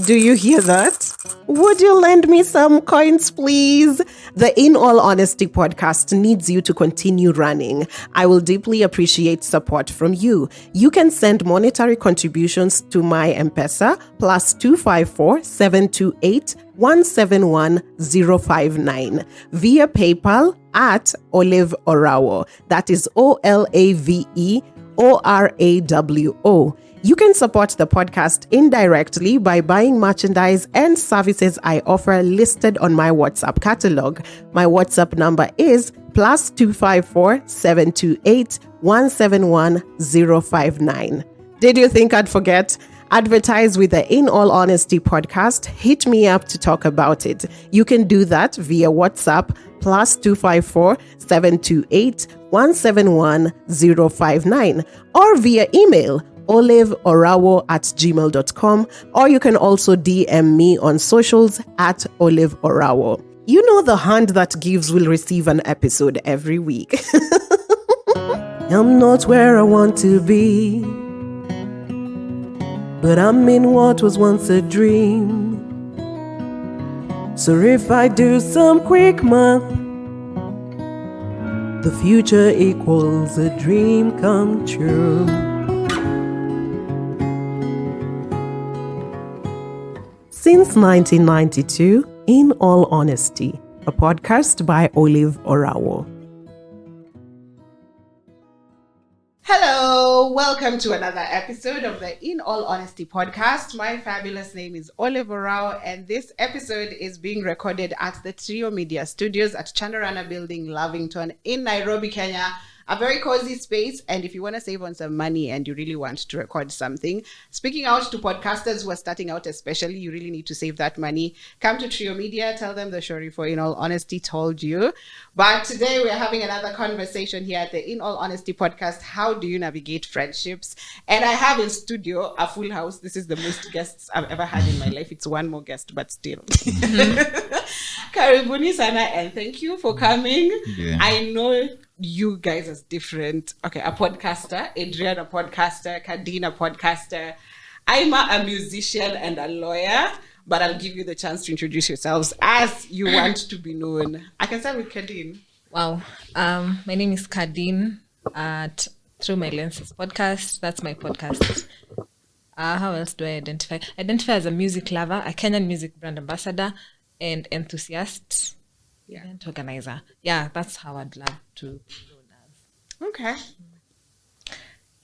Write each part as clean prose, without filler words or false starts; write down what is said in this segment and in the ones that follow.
Do you hear that? Would you lend me some coins, please? The In All Honesty podcast needs you to continue running. I will deeply appreciate support from you. You can send monetary contributions to my Mpesa +254 728 171 059 via PayPal at OLAVEORAWO. That is OLAVEORAWO. You can support the podcast indirectly by buying merchandise and services I offer listed on my WhatsApp catalog. My WhatsApp number is +254 728 171 059. Did you think I'd forget? Advertise with the In All Honesty podcast. Hit me up to talk about it. You can do that via WhatsApp +254 728 171 059 or via email OLAVEORAWO@gmail.com, or you can also DM me on socials at OLAVEORAWO. You know, the hand that gives will receive an episode every week. I'm not where I want to be, but I'm in what was once a dream. So if I do some quick math, the future equals a dream come true. Since 1992, In All Honesty, a podcast by OLAVEORAWO. Hello, welcome to another episode of the In All Honesty podcast. My fabulous name is OLAVEORAWO, and this episode is being recorded at the Trio Media Studios at Chandarana Building, Lavington in Nairobi, Kenya. A very cozy space, and if you want to save on some money and you really want to record something, speaking out to podcasters who are starting out especially, you really need to save that money. Come to Trio Media, tell them the Shori for In All Honesty told you. But today we're having another conversation here at the In All Honesty podcast. How do you navigate friendships? And I have in studio a full house. This is the most guests I've ever had in my life. It's one more guest, but still. Karibuni sana, and thank you for coming. Yeah. I know you guys are different. Okay, a podcaster, Adrian a podcaster, Cardine a podcaster. I'm a musician and a lawyer, but I'll give you the chance to introduce yourselves as you want to be known. I can start with Cardine. Wow. My name is Cardine at Through My Lenses podcast. That's my podcast. How else do I identify? I identify as a music lover, a Kenyan music brand ambassador, and enthusiast. Event organizer. Yeah, that's how I'd love to do that. Okay.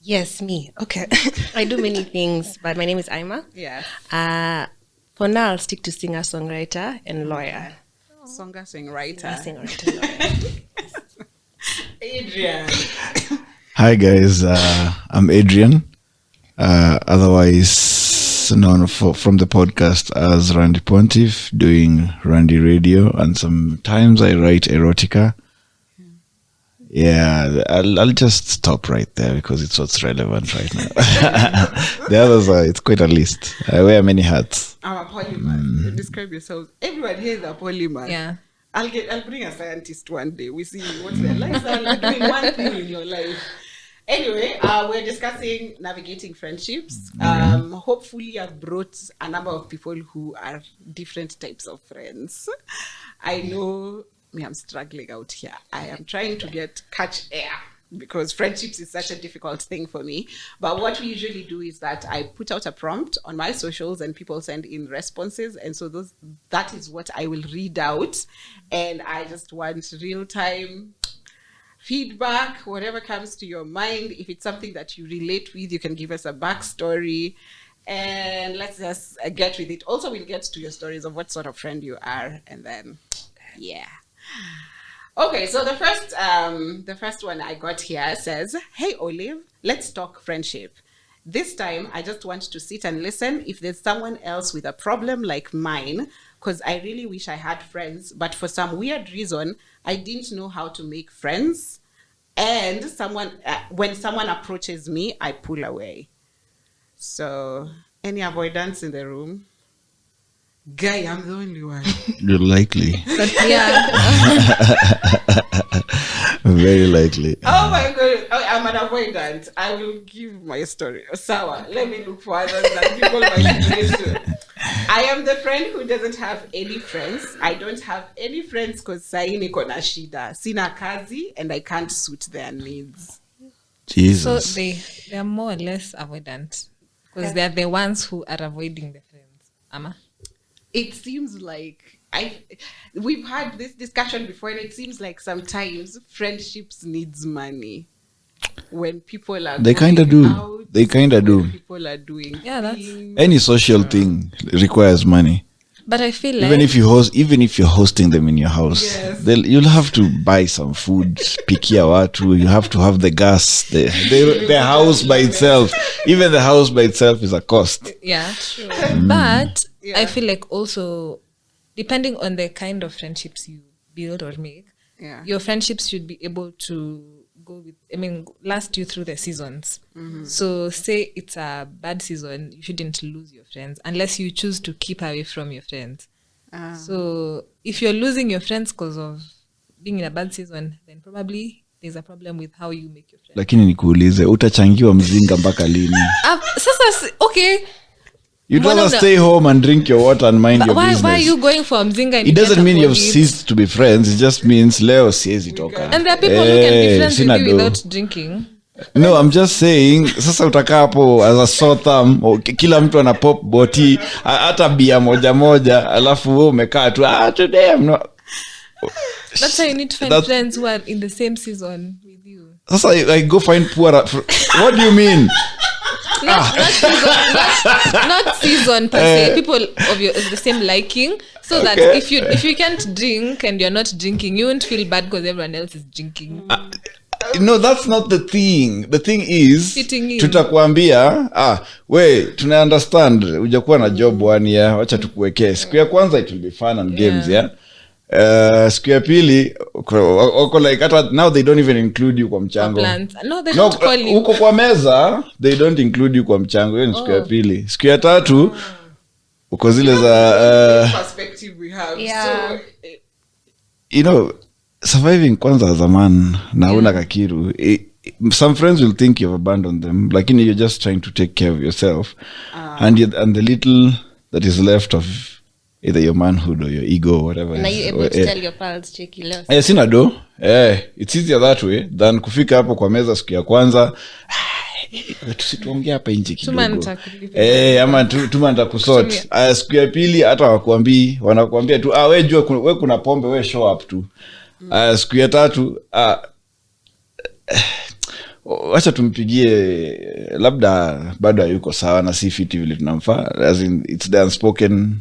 Yes, me. Okay. I do many things, but my name is Aima. Yeah. For now, I'll stick to singer-songwriter and lawyer. Singer-songwriter. Lawyer. Adrian. Hi guys, I'm Adrian. Otherwise known from the podcast as Randy Pontiff, doing Randy Radio, and sometimes I write erotica. Yeah, I'll just stop right there because it's what's relevant right now. The others it's quite a list. I wear many hats. I'm a polymath. Describe yourselves. Everyone here is a polymath. Yeah. I'll bring a scientist one day. We see what's their lifestyle, doing one thing in your life. Anyway, we're discussing navigating friendships. Hopefully, I've brought a number of people who are different types of friends. I know me, I'm struggling out here. I am trying to catch air because friendships is such a difficult thing for me. But what we usually do is that I put out a prompt on my socials and people send in responses. And so that is what I will read out. And I just want real-time feedback, whatever comes to your mind. If it's something that you relate with, you can give us a backstory, and let's just get with it. Also, we'll get to your stories of what sort of friend you are, and then, yeah. Okay, so the first one I got here says, "Hey Olive, let's talk friendship. This time, I just want to sit and listen if there's someone else with a problem like mine, because I really wish I had friends, but for some weird reason, I didn't know how to make friends. And when someone approaches me, I pull away." So, any avoidance in the room? Guy, I'm the only one. You're likely. Yeah. Very likely. Oh my God. I'm an avoidant. I will give my story. Sawa, let me look for others that people might relate to. I am the friend who doesn't have any friends. I don't have any friends because sahi niko na shida. Sina kazi and I can't suit their needs. Jesus. So they are more or less avoidant because they are the ones who are avoiding the friends. Ama? It seems like we've had this discussion before, and it seems like sometimes friendships needs money when people are They kind of going do. out, They kind of do. when people are doing things. Any social thing requires money. But I feel like Even if you're hosting them in your house, Yes. you'll have to buy some food, pikia watu, you have to have the gas, the house by itself. Even the house by itself is a cost. yeah, true. But Yeah. I feel like also depending on the kind of friendships you build or make, Yeah. your friendships should be able to last you through the seasons. So say it's a bad season, you shouldn't lose your friends unless you choose to keep away from your friends. So if you're losing your friends because of being in a bad season, then probably there's a problem with how you make your friends. Lakini nikuulize, utachangiwa mzinga mpaka lini? Okay. You'd rather stay home and drink your water and mind your business. Why are you going for mzinga? And It doesn't you mean can't you've afford it? ceased to be friends. It just means leo siezi toka. And there are people who can be friends with sina you do. without drinking. No, I'm just saying, sasa utakaa hapo as a sore thumb, kila mtu ana pop boti, hata bia moja, alafu wewe umekaa tu, today I'm not. That's why you need to find friends who are in the same season with you. Sasa I go find poor. What do you mean? Not season per se. People of the same liking, so that if you can't drink and you're not drinking, you won't feel bad because everyone else is drinking. No, that's not the thing. The thing is, Fitting in. tutakwambia, we, tuna understand, ujakuwa na job 1 year, wacha tukuwekee. Siku ya kwanza it will be fun and games, yeah? Siku ya pili, like, now they don't even include you kwa mchango. No, they don't call you. Uko kwa meza, they don't include you kwa mchango. Hiyo ni siku ya pili. Siku ya tatu, uko zile za... perspective we have. Yeah. So, surviving kwanza as a man na una kakiru, some friends will think you've abandoned them, lakini you're just trying to take care of yourself, and the little that is left of either your manhood or your ego or whatever. Are you able to tell your pals cheki leo? Sina do. It's easier that way than kufika hapo kwa meza siku ya kwanza. Tusituongea hapa nje kidogo. Ama tuma nitakusort. Siku ya pili hata wanakuambia tu wewe jua wewe kuna pombe, wewe show up tu. Siku ya tatu wacha tumpigie, labda bado hayuko sawa na si fiti vile tunamfaa, as in it's the unspoken.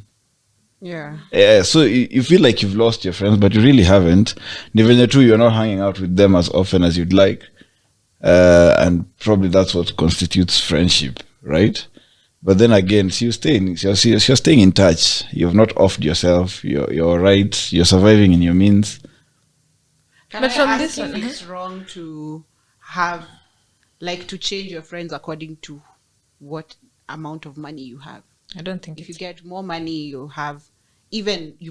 So you feel like you've lost your friends, but you really haven't. Ni venye tu you're not hanging out with them as often as you'd like, and probably that's what constitutes friendship, right? But then again, you're staying in touch. You've not offed yourself. You're right. You're surviving in your means. But from this one, it's wrong to have, like, to change your friends according to what amount of money you have. I don't think if you get more money, you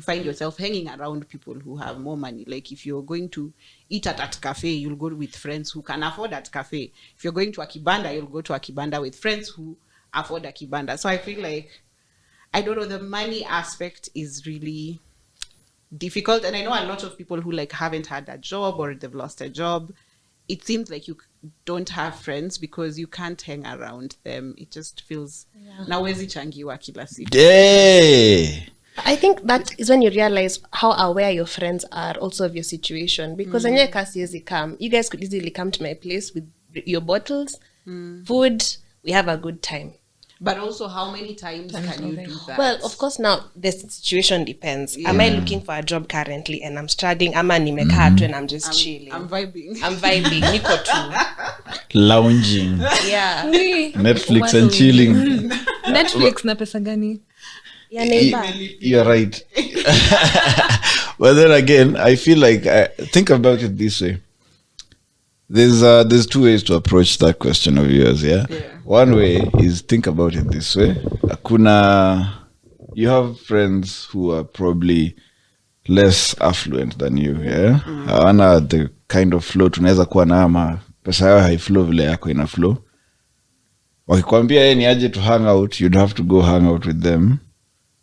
find yourself hanging around people who have more money. Like if you're going to eat at that cafe, you'll go with friends who can afford that cafe. If you're going to a kibanda, you'll go to a kibanda with friends who afford a kibanda. So I feel like, I don't know, the money aspect is really difficult. And I know a lot of people who like haven't had a job or they've lost a job. It seems like you don't have friends because you can't hang around them. It just feels nawezi changiwa kila siku. I think that is when you realize how aware your friends are also of your situation, because when you guys could easily come to my place with your bottles, food, we have a good time. But also, how many times can you do that? Well, of course, now the situation depends. Am I looking for a job currently and I'm struggling? Ama nimekaa tu and I'm just chilling. I'm vibing. Niko tu. Lounging. Yeah. Netflix and chilling. Netflix na pesa gani? Yeah, neighbor. You're right. But then again, I feel like, think about it this way. There's two ways to approach that question of yours, yeah? One way is think about it this way. You have friends who are probably less affluent than you, yeah? Hawana the kind of flow tunaweza kuwa na, ama pesa yao haiflow vile yako ina flow. Wakikwambia ni aje to hang out, you'd have to go hang out with them.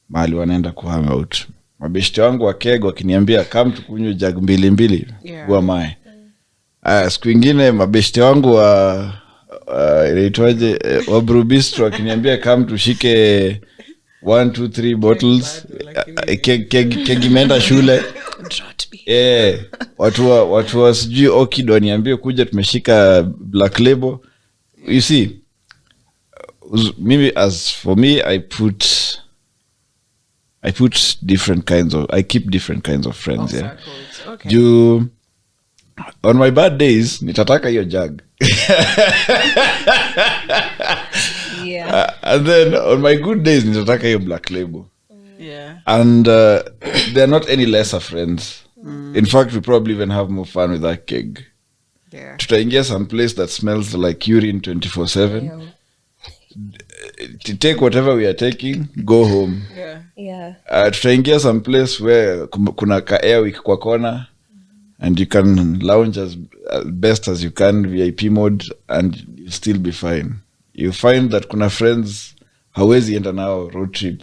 mahali wanaenda kuhang out. Mabeshte wangu wa keg wakiniambia come tukunywe jug 2 huwa mae. Siku ingine mabeshte wangu wa inaitwaje wa brew bistro wakiniambia come tushike 1 2 3 bottles. Keg imeenda shule. Watu wa sijui Okid waniambia kuja tumeshika Black Label. You see, maybe as for me I keep different kinds of friends. Okay. On my bad days nitataka hiyo jug. And then on my good days nitataka hiyo Black Label. And they're not any lesser friends. In fact, we probably even have more fun with that keg. Tutaingia some place that smells like urine 24/7. To take whatever we are taking, go home. Tutaingia some place where kuna ka airwick kwa kona, and you can lounge as best as you can, VIP mode, and you'll still be fine. You find that kuna friends hawezi enda nao road trip.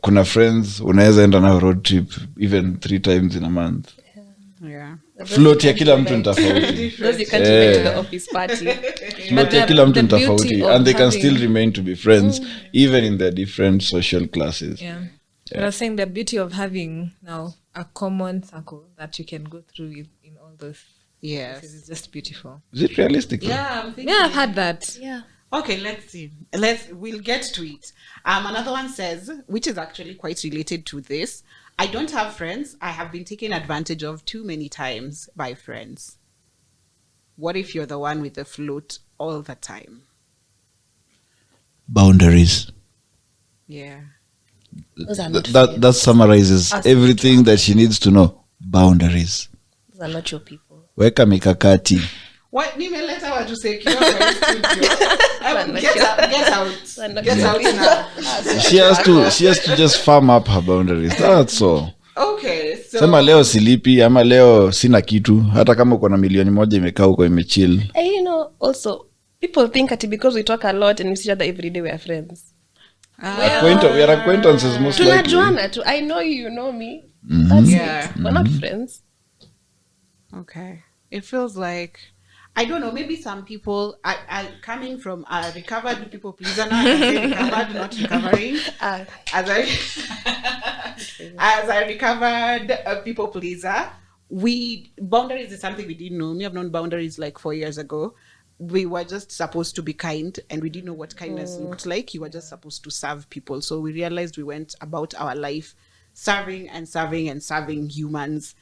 Kuna friends unaweza enda nao road trip even 3 times in a month. Float ya kila mtu ni tofauti. Those you can't invite to the office party. Float ya kila mtu ni tofauti, and they can still remain to be friends even in their different social classes. I was saying the beauty of having now a common circle that you can go through with in all those. It's just beautiful. Is it realistic? I've had that. Okay, let's see. We'll get to it. Another one says, which is actually quite related to this. I don't have friends. I have been taken advantage of too many times by friends. What if you're the one with the float all the time? Boundaries. That summarizes everything that she needs to know. Boundaries. Those are not your people. Weka mikakati. What nimeleta watu secure my studio. Get out now. She has to just farm up her boundaries. That's all. Okay, so sema leo silipi ama leo sina kitu, hata kama uko na milioni moja imekaa huko imechill. Also people think that because we talk a lot and we see each other every day we are friends. We are acquaintances most likely. Tunajuana tu. I know you know me. That's it. We're not friends. Okay. It feels like, I don't know, maybe some people are coming from a recovered people pleaser now. I say recovered, not recovering. As a recovered people pleaser, boundaries is something we didn't know. We have known boundaries like 4 years ago. We were just supposed to be kind, and we didn't know what kindness looked like. You were just supposed to serve people. So we realized we went about our life serving and serving and serving humans.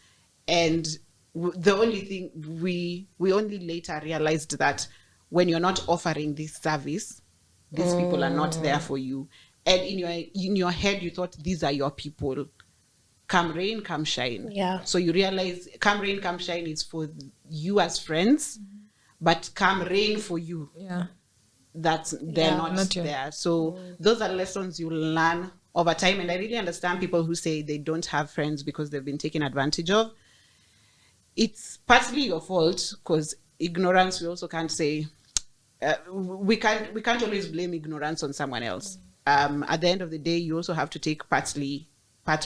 And the only thing we only later realized that when you're not offering this service, these people are not there for you. And in your head, you thought these are your people. Come rain, come shine. So you realize come rain, come shine is for you as friends, but come rain for you. They're not there. So those are lessons you learn over time. And I really understand people who say they don't have friends because they've been taken advantage of. It's partly your fault, because ignorance, we also can't say, we can't always blame ignorance on someone else. At the end of the day, you also have to take part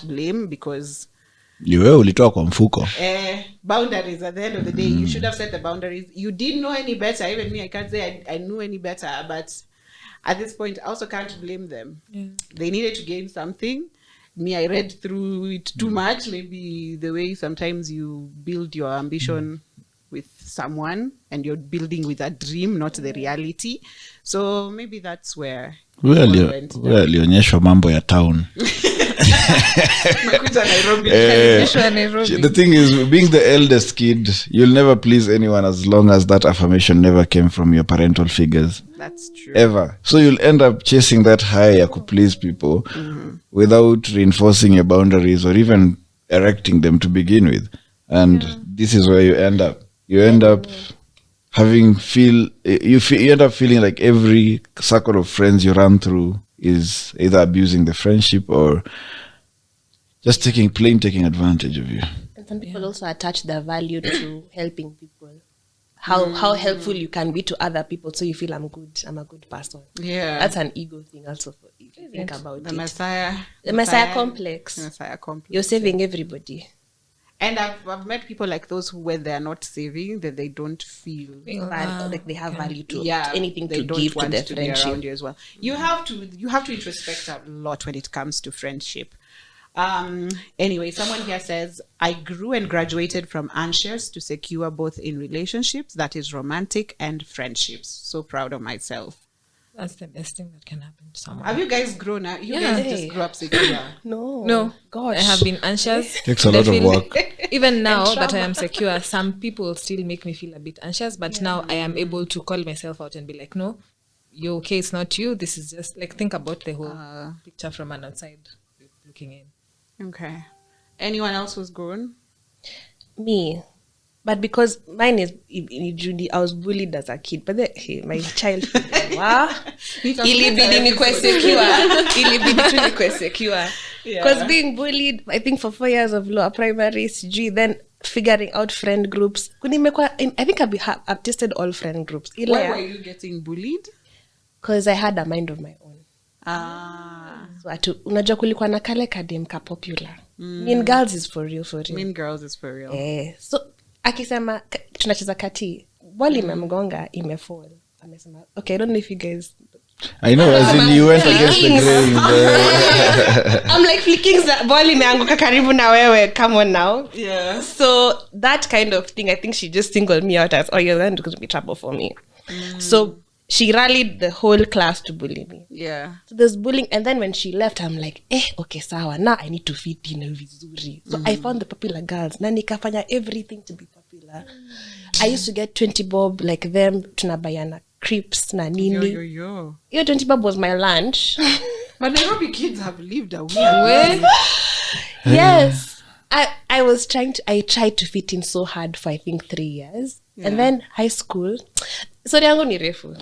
blame, because ulitoa kwa mfuko. Boundaries, at the end of the day, you should have set the boundaries. You didn't know any better. Even me, I can't say I knew any better, but at this point, I also can't blame them. They needed to gain something. Me, I read through it too much. Maybe the way sometimes you build your ambition with someone, and you're building with a dream, not the reality. So maybe that's where alionyeshwa mambo ya town. The thing is, being the eldest kid, you'll never please anyone as long as that affirmation never came from your parental figures. That's true. Ever. So you'll end up chasing that high to please people without reinforcing your boundaries or even erecting them to begin with. And this is where you end up. You end up you end up feeling like every circle of friends you run through is either abusing the friendship or just taking advantage of you. And some people also attach their value to helping people. How helpful you can be to other people, so you feel I'm a good person. That's an ego thing also. think about the it. Messiah complex. The Messiah complex. You're saving everybody. And I've met people like those who, when they're not saving, that they don't feel Like they have value to anything they to don't give want to their to be friendship. around you as well. You have to introspect a lot when it comes to friendship. Anyway, someone here says, I grew and graduated from anxious to secure both in relationships, that is romantic, and friendships. So proud of myself. That's the best thing that can happen to someone. Have you guys grown up? You Yeah. guys just grew up secure. No. Gosh. I have been anxious. Takes a lot of work. Even now that I am secure, some people still make me feel a bit anxious, but now I am able to call myself out and be like, no, you're okay, it's not you. This is just like, think about the whole picture from an outside looking in. Okay. Anyone else who's grown? Me. But because mine is in Judy, I was bullied as a kid. But my childhood, ilibidi nikuwe secure. Because being bullied, I think for 4 years of lower primary, then figuring out friend groups. I think I've tested all friend groups. Why were you getting bullied? Because I had a mind of my own. So unajua kulikuwa na kale kadem ka popular. Mean Girls is for real. Mean Girls is for real. So akisema tunacheza kati, wali memgonga imefall. Amesema, okay, I don't know if you guys... I know, as in you went against the grain. I'm like flicking ball imeanguka karibu na wewe, come on now. Yeah. So that kind of thing, I think she just singled me out as, oh, you're going to be trouble for me. So she rallied the whole class to bully me. Yeah. So there's bullying, and then when she left, I'm like, okay, sawa, now I need to fit in vizuri. So I found the popular girls. Na nikafanya everything to be popular. I used to get 20 bob like them, tunabayana crepes na nini. Yo. 20 bob was my lunch. But Nairobi kids have lived a weird way. Yes. I tried to fit in so hard for I think 3 years. Yeah. And then high school, sorry yangu ni refu.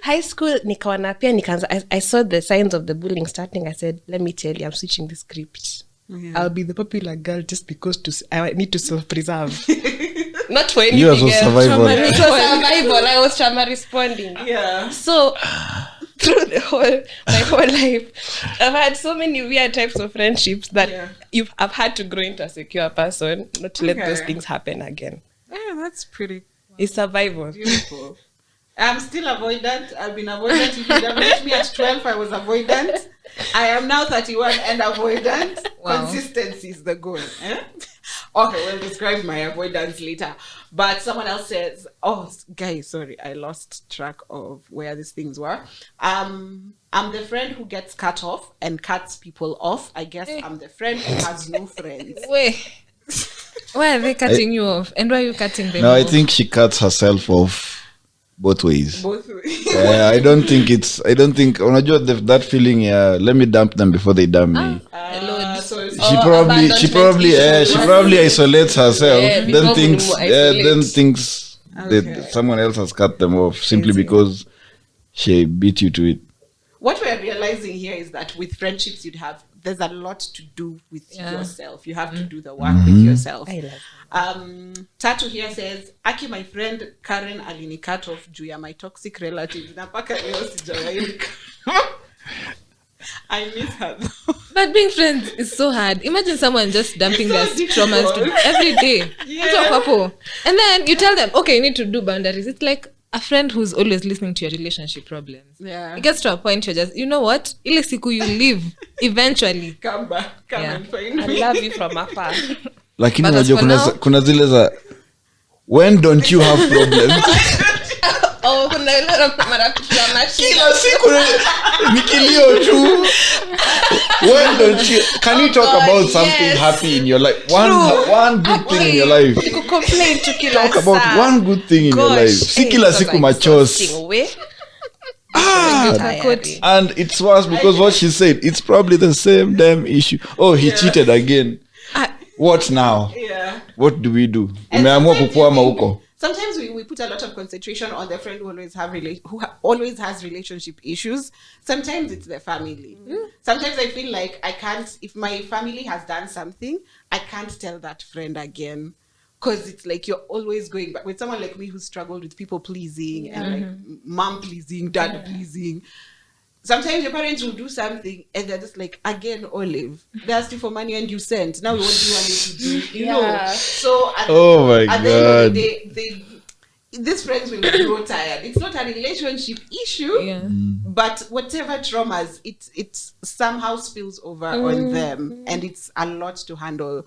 High school nikaona pia nikaanza, I saw the signs of the bullying starting. I said, let me tell you, I'm switching the script. Yeah. I'll be the popular girl just because I need to self-preserve. Not for anything else. Survival. It was survival. I was trauma responding. Yeah. So through my whole life, I've had so many weird types of friendships that I've had to grow into a secure person, not to let those things happen again. Yeah, that's pretty. It's survival. Beautiful. I'm still avoidant. I've been avoidant. If you'd have met me at 12, I was avoidant. I am now 31 and avoidant. Wow. Consistency is the goal. Okay, we'll describe my avoidance later. But someone else says, guys, sorry, I lost track of where these things were. I'm the friend who gets cut off and cuts people off. I guess I'm the friend who has no friends. Wait. Why are they cutting you off? And why are you cutting them off? I think she cuts herself off both ways. I don't think unajua that feeling, let me dump them before they dump me. She probably isolates herself, then thinks that someone else has cut them off simply because she beat you to it. What we're realizing here is that with friendships there's a lot to do with yourself. You have to do the work with yourself. I love Tatu here says, Aki, my friend Karen alini cut off juu ya my toxic relatives. Napaka leo sijawahi. I miss her though. But being friends is so hard. Imagine someone just dumping their traumas to every day. Yeah. And then you tell them, okay, you need to do boundaries. It's like a friend who's always listening to your relationship problems. Yeah. It gets to a point you're just, you know what? Ile siku you leave, eventually. Come and find me. I love you from afar. Lakini unajua kuna zile za, when don't you have problems? Kuna ile marafiki ya mashine. Kila siku nikilio tu. When don't you, can you talk about something happy in your life? One good thing in your life. You complain to kila talk about one good thing in your life. Si kila siku machozi. And it's worse because what she said, it's probably the same damn issue. Oh, he cheated again. What now? Yeah. What do we do? Umeamua kukwama huko. Sometimes we put a lot of concentration on the friend who always has relationship issues. Sometimes it's the family. Sometimes I feel like I can't, if my family has done something, I can't tell that friend again. Because it's like you're always going back. With someone like me who struggled with people pleasing and like mom pleasing, dad pleasing, sometimes your parents will do something and they're just like, again, Olive, they're asking for money and you sent. Now what do you want me to do? You know? So at the end of the day, these friends will grow tired. It's not a relationship issue, but whatever traumas, it somehow spills over on them, and it's a lot to handle.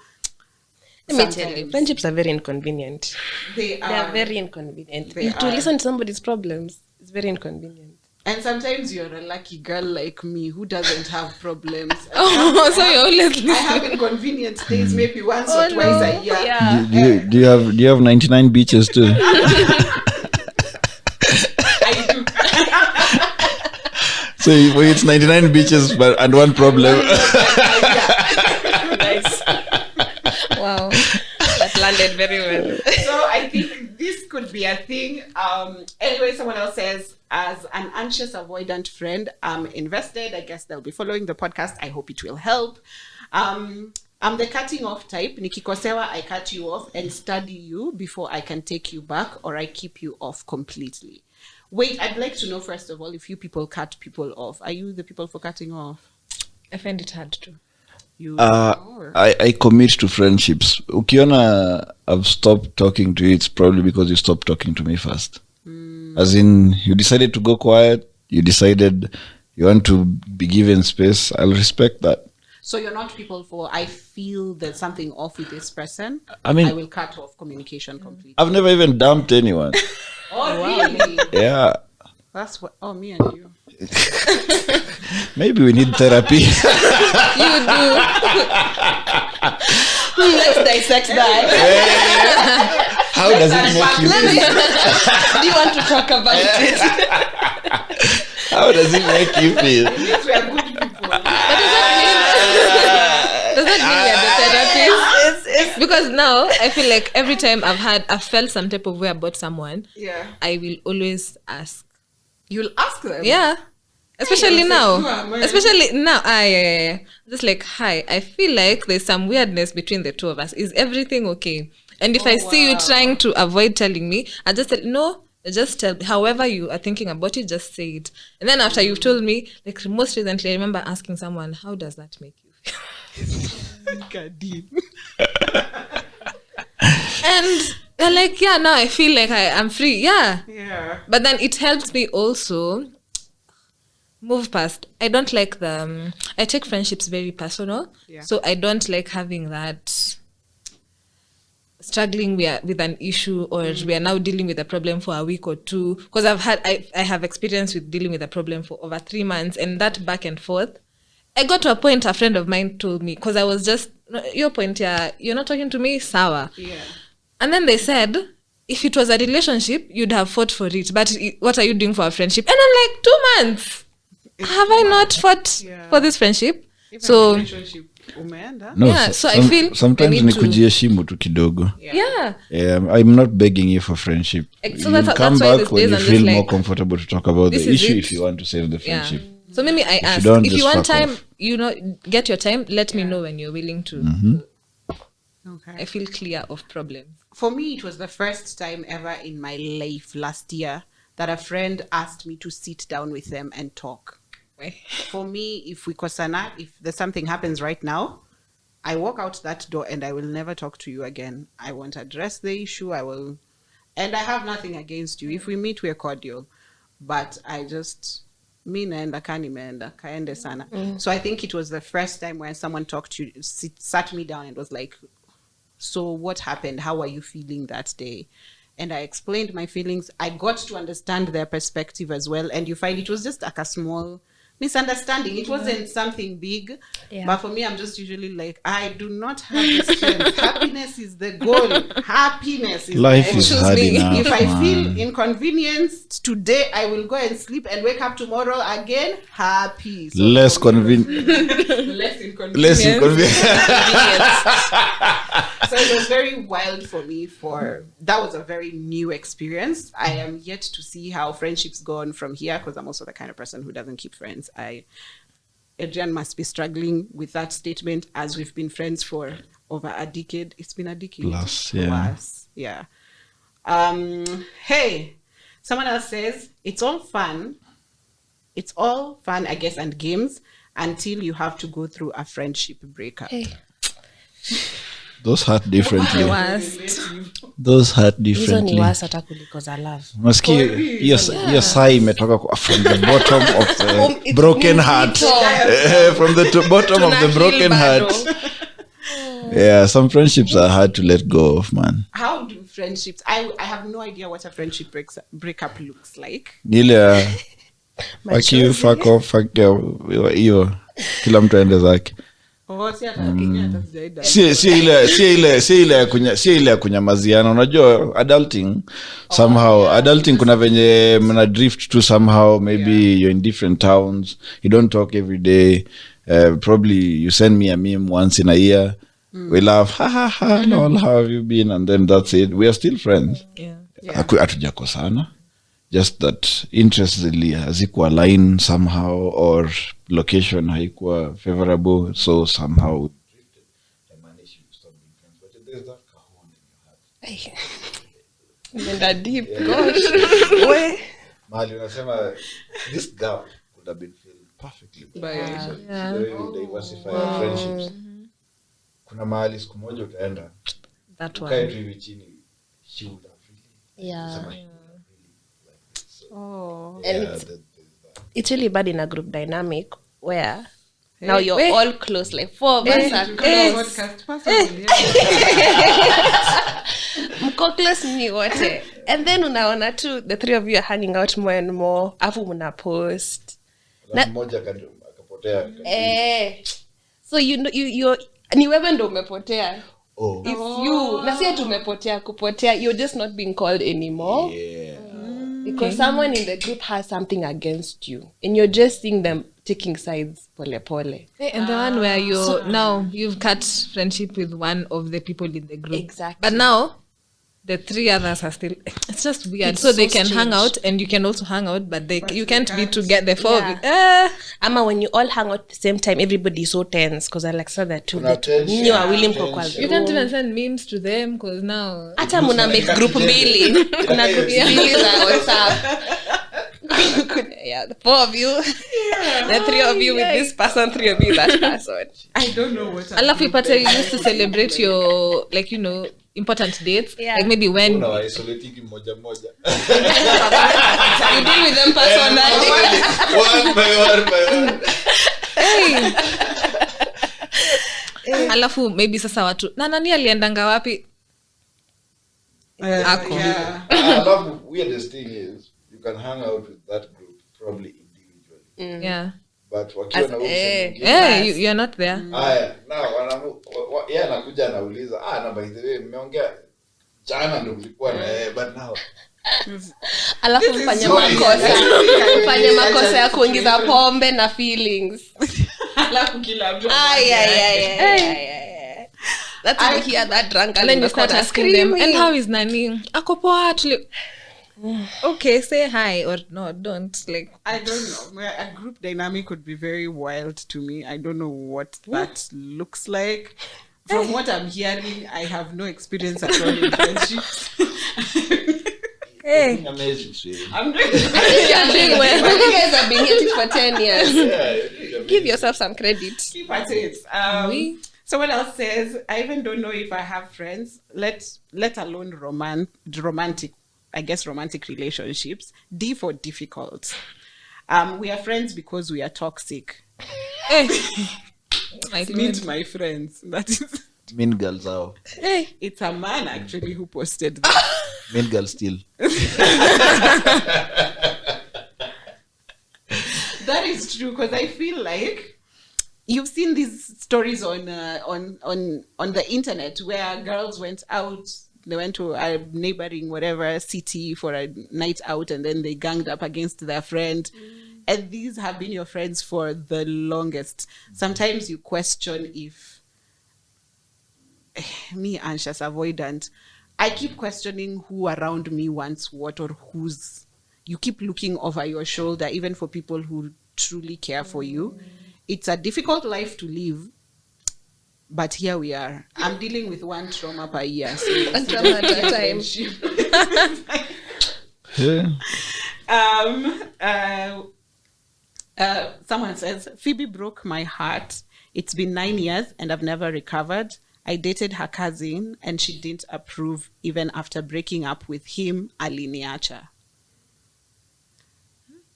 Let me tell you, friendships are very inconvenient. They are very inconvenient. To listen to somebody's problems is very inconvenient. And sometimes you're a lucky girl like me who doesn't have problems. So you're always listening. I have inconvenient days maybe once or twice a year. Yeah. Do you have 99 beaches too? I do. So it's 99 beaches and one problem. Nice. Wow. That landed very well. So I think this could be a thing. Anyway, someone else says, as an anxious avoidant friend, I'm invested. I guess they'll be following the podcast. I hope it will help. I'm the cutting off type. Nikikosewa, I cut you off and study you before I can take you back, or I keep you off completely. Wait, I'd like to know, first of all, if you people cut people off. Are you the people for cutting off? I find it hard to. I commit to friendships. Ukiona, I've stopped talking to you, it's probably because you stopped talking to me first. As in, you decided to go quiet, you decided you want to be given space. I'll respect that. So you're not people for, I feel there's something off with this person, I mean, I will cut off communication completely. I've never even dumped anyone. Oh, really? Yeah. That's what, me and you. Maybe we need therapy. You do. Let's dissect that. How does it make you feel? Do you want to talk about it? How does it make you feel? It means we are good people. Does that mean we're the therapists? Because now I feel like every time I've felt some type of way about someone, I will always ask. You'll ask them? Yeah. Especially now. Yeah. Just like, hi, I feel like there's some weirdness between the two of us. Is everything okay? And if I see you trying to avoid telling me, I just tell, no, just tell, however you are thinking about it, just say it. And then after you've told me, like most recently, I remember asking someone, how does that make you feel? Cardine. And they're like, yeah, now I feel like I'm free. Yeah. But then it helps me also move past. I don't like I take friendships very personal. Yeah. So I don't like having that struggling with an issue, or we are now dealing with a problem for a week or two. Because I have experience with dealing with a problem for over 3 months, and that back and forth. I got to a point, a friend of mine told me, because I was just, your point, you're not talking to me, sour. Yeah. And then they said, if it was a relationship, you'd have fought for it. But what are you doing for a friendship? And I'm like, 2 months. Have I not fought for this friendship? Even so relationship umeenda? No, yeah, so I feel sometimes ni kujiheshimu tu kidogo. Yeah. I'm not begging you for friendship. So you come back when you feel more like, comfortable to talk about the issue if you want to save the friendship. Yeah. So maybe I ask, if you want time, get your time, let me know when you're willing to. Mm-hmm. Okay. I feel clear of problems. For me, it was the first time ever in my life last year that a friend asked me to sit down with them and talk. For me, if there's something happens right now, I walk out that door and I will never talk to you again. I won't address the issue. And I have nothing against you. If we meet, we're cordial. But I just, kaende sana. So I think it was the first time when someone sat me down and was like, so what happened? How are you feeling that day? And I explained my feelings. I got to understand their perspective as well. And you find it was just like a small misunderstanding. It wasn't something big. Yeah. But for me, I'm just usually like, I do not have the strength. Happiness is the goal. Happiness is life is hard enough. If I feel inconvenienced today, I will go and sleep and wake up tomorrow again happy. So less convenient. Less inconvenient. So it was very wild for me. That was a very new experience. I am yet to see how friendships go on from here, because I'm also the kind of person who doesn't keep friends. Adrian must be struggling with that statement, as we've been friends for over a decade. It's been a decade. Plus, yeah. Hey, someone else says, it's all fun it's all fun, I guess, and games until you have to go through a friendship breakup. Hey. Those hurt differently. The worst. Those hurt Hizo ni differently. worse hata kuliko za love. Maski hiyo saa imetoka from the bottom of the broken heart. From the bottom of the broken heart. Yeah, some friendships are hard to let go of, man. How do friendships? I have no idea what a friendship breakup looks like. Ile fuck you, fuck off, fuck you. Hiyo kila mtu aende zake. Si ile ya kunyamaziana. Unajua adulting kuna venye mna drift to somehow, maybe you're in different towns, you don't talk every day, probably you send me a meme once in a year, we laugh, ha ha ha, lol, how have you been, and then that's it, we are still friends. Hatujakosana, just that interests hazikuwa line somehow, or location haikuwa favorable, so somehow deep. Gosh. Mali unasema this gap could have been filled perfectly by the way we diversify our friendships. Kuna mahali siku moja utaenda That ukae one. tu hivi chini, she would have really And it's really bad in a group dynamic where now you're all close, like 4 of us are close. Mko close ni wote. And then unaona tu the 3 of you are hanging out more and more. Afu mna post. mmoja akapotea. So you ni wewe ndo umepotea. Oh. It's you. Na si ati umepotea kupotea. You're just not being called anymore. Yeah. Because someone in the group has something against you. And you're just seeing them taking sides pole pole. And the one where you've cut friendship with one of the people in the group. Exactly. But now the 3 others are still, it's just weird. It's so they so can hang strange. out and you can also hang out, but you can't be together, the 4 of you. Ama when you all hang out at the same time, everybody is so tense because I like said that too. Kuna tension. You are willing to You can't even send memes to them because now hata muna make group mbili. Kuna group mbili za WhatsApp. Yeah, the 4 of you, the 3 of you with this person, 3 of you that person. I don't know what. alafu ipate you used to celebrate your, like, you know, important dates. Yeah. Like maybe when Una isolate moja. You deal with them personally. One by one. alafu maybe sasa watu nani aliendanga wapi ako. I love the weirdest thing is you can hang out with that group probably individually. Yeah. But wakiwa na You're not there. haya now yeye anakuja anauliza na by the way mmeongea jana ndo mlikuwa na yeye, but now Alafu mfanye makosa ya kuingiza pombe na feelings. Alafu kila mtu. That's when you hear that drunk And then you start asking them, and how is nani? Ako poa tuli. Okay, say hi or no, don't. Like, I don't know. A group dynamic would be very wild to me. I don't know what that looks like. From what I'm hearing, I have no experience at all in friendships. hey, amazing sweetie. I'm doing you're doing well. You guys have been hitting for 10 years. Yeah, Give yourself some credit. keep at it. Someone else says, I even don't know if I have friends, let alone romantic relationships. D for difficult. We are friends because we are toxic. Hey. My Meet God. my friends. That is. mean girls out. Hey. It's a man actually who posted that. Mean girls still. That is true, because I feel like you've seen these stories on the internet where girls went out. They went to a neighboring whatever city for a night out, and then they ganged up against their friend. And these have been your friends for the longest. Sometimes you question if me, anxious, avoidant. I keep questioning who around me wants what or who's. You keep looking over your shoulder, even for people who truly care for you. It's a difficult life to live, but here we are. I'm dealing with one trauma per year. So One trauma at a time. Yeah. Someone says, Phoebe broke my heart. It's been 9 years and I've never recovered. I dated her cousin and she didn't approve even after breaking up with him, aliniacha.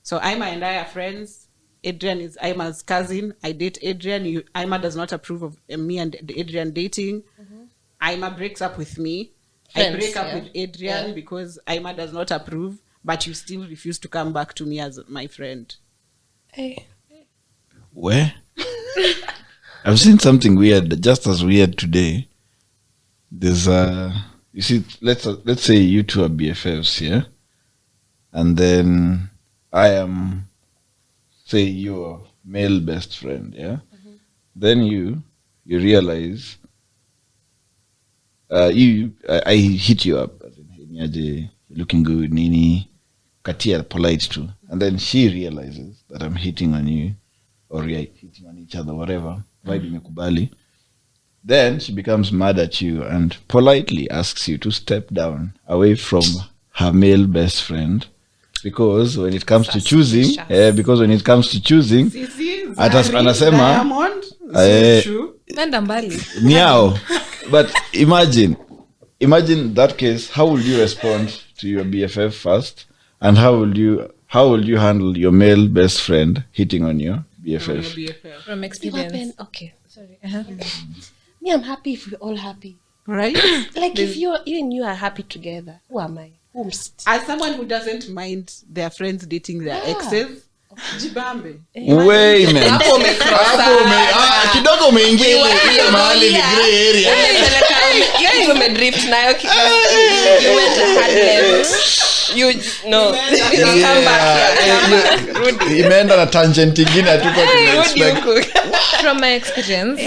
So Ima and I are friends. Adrian is Ima's cousin. I date Adrian. Ima does not approve of me and Adrian dating. Ima breaks up with me. Friends, I break up with Adrian because Ima does not approve, but you still refuse to come back to me as my friend. Hey. Where? I've seen something weird, just as weird today. There's you see, let's say you two are BFFs, yeah? And then I am, say, your male best friend, yeah? Then you realize, I hit you up, as in, hey, Nyaje, you're looking good, Nini, Katia, polite too. And then she realizes that I'm hitting on you, or we are hitting on each other, whatever. Then she becomes mad at you and politely asks you to step down away from her male best friend, because when it comes to choosing, anasema niao. But imagine that case. How would you respond to your BFF first, and how will you handle your male best friend hitting on your BFF? From experience. Okay, sorry. Me, I'm happy if we're all happy, right? Like if you and you are happy together, who am I? As someone who doesn't mind their friends dating their exes, jibambe. Kidogo umeingia ile mahali ni gray area. You umedrift nayo you went a hard left. You come back here. Imeenda na tangent nyingine hatuko expect. From my experience.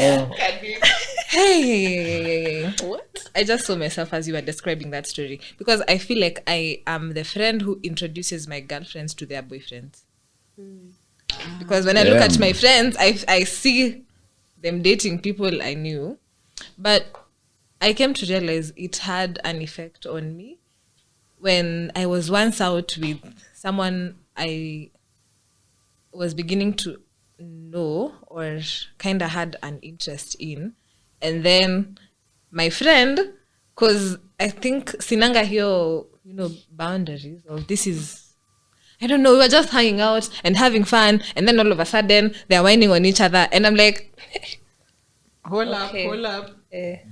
Hey. What? I just saw myself as you were describing that story, because I feel like I am the friend who introduces my girlfriends to their boyfriends. Because when I look at my friends, I see them dating people I knew, but I came to realize it had an effect on me when I was once out with someone I was beginning to know or kind of had an interest in. And then my friend, because I think sinanga hiyo, boundaries of this is, I don't know, we were just hanging out and having fun, and then all of a sudden they're whining on each other, and I'm like, hold up.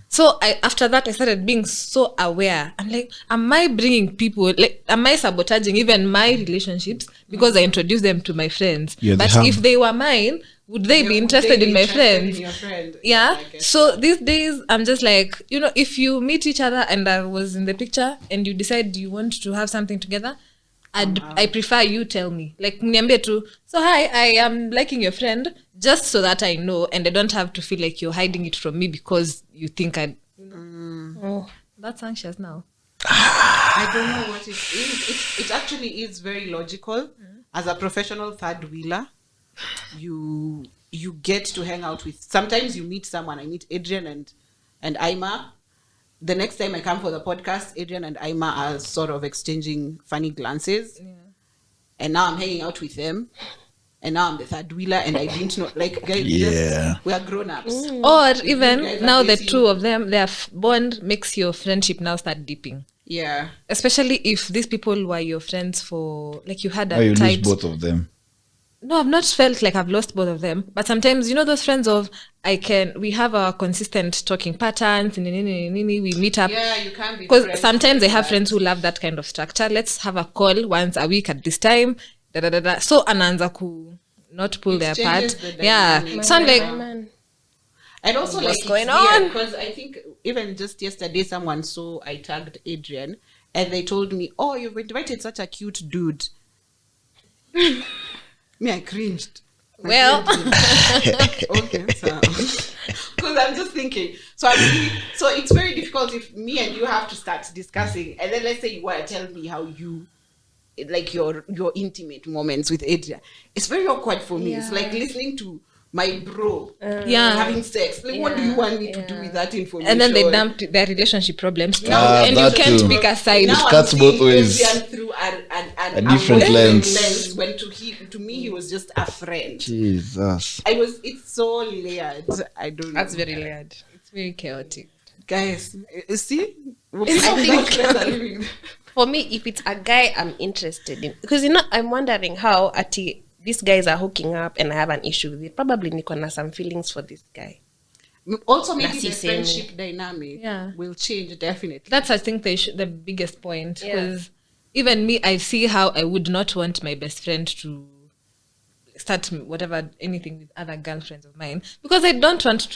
So after that I started being so aware. I'm like, am I bringing people, like, am I sabotaging even my relationships because I introduced them to my friends? But if they were mine, would they be interested in my friends? In your friend? Yeah. So these days I'm just like, if you meet each other and I was in the picture and you decide you want to have something together, I prefer you tell me. Like, mniambie tu, so hi, I am liking your friend, just so that I know, and I don't have to feel like you're hiding it from me because you think that's anxious now. I don't know what it is. It actually is very logical. As a professional third wheeler, you get to hang out with. Sometimes you meet someone. I meet Adrian and Ima. The next time I come for the podcast, Adrian and Ima are sort of exchanging funny glances. Yeah. And now I'm hanging out with them. And now I'm the third wheeler, and I didn't know, like, guys, we are grown-ups. Or even now the two of them, their bond makes your friendship now start dipping. Yeah. Especially if these people were your friends for, like, you had a you tight... lose both of them. No, I've not felt like I've lost both of them. But sometimes, those friends of, we have our consistent talking patterns, we meet up. Yeah, you can't be. Because sometimes I have friends who love that kind of structure. Let's have a call once a week at this time. So anaanza not pull their part. Yeah. So I'm like, and also what's going on? Because I think even just yesterday someone saw I tagged Adrian and they told me, oh, you've invited such a cute dude. Me, I cringed. Well, okay, so because I'm just thinking, so it's very difficult if me and you have to start discussing, and then let's say you want to tell me how you, like, your intimate moments with Adrian. It's very awkward for me. It's like listening to my bro having sex. Like, what do you want me to do with that information? And then they dumped their relationship problems and you can't pick a side. It cuts both ways. Through an and a different lens. when to me he was just a friend. Jesus. It's so layered. I don't know. That's very layered. It's very chaotic. Guys, see? For me, if it's a guy I'm interested in, because I'm wondering how these guys are hooking up and I have an issue with it. Probably niko na some feelings for this guy. Also, maybe the friendship dynamic will change, definitely. That's, I think, the biggest point. Because even me, I see how I would not want my best friend to start anything with other girlfriends of mine. Because I don't want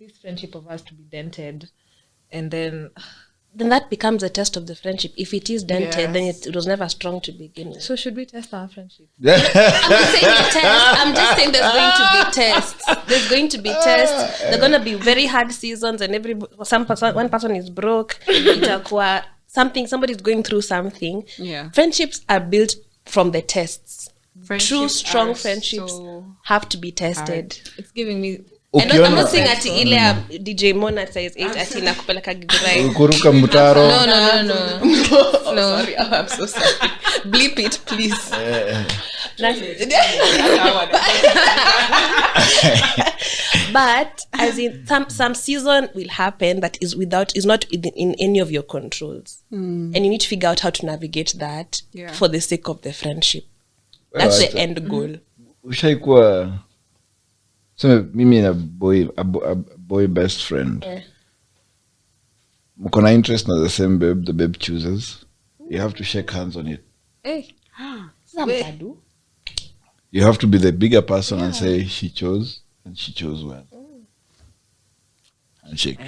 this friendship of ours to be dented. And then that becomes a test of the friendship. If it is dented, then it was never strong to begin with. So should we test our friendship? I'm just saying there's going to be tests. There's going to be tests. There are going to be very hard seasons, and one person is broke. Somebody's going through something. Yeah. Friendships are built from the tests. True, strong friendships have to be tested. It's giving me... And I'm not saying ati ile DJ Mona says 8 ati nakupeleka Githurai. Kuruka mtaro. No. Sorry, I'm so sorry. Bleep it, please. But as in some season will happen that is not in any of your controls. And you need to figure out how to navigate that for the sake of the friendship. That's the end goal. Ushaikuwa so mimi na boy best friend. Mko na interest na the same babe, the babe chooses. You have to shake hands on it. Hey. You have to be the bigger person and say she chose and she chose well. And shake.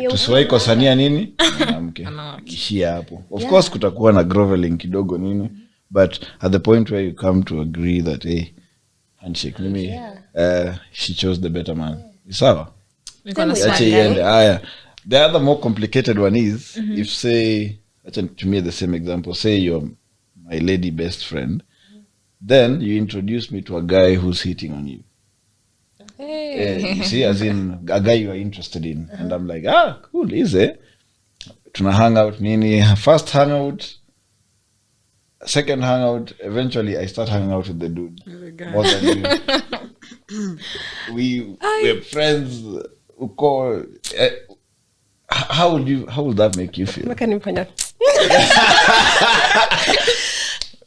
Tusiwai kosania nini? Mwanamke. Ishia hapo. Of course kutakuwa na groveling kidogo nini, but at the point where you come to agree that handshake mimi she chose the better man. Sawa? The other more complicated one is if say, to me the same example, say you're my lady best friend, then you introduce me to a guy who's hitting on you. You see, as in a guy you are interested in. And I'm like, cool, easy. Tuna hang out nini, first hangout, second hangout, eventually I start hanging out with the dude more than you. We're friends who call. How would that make you feel?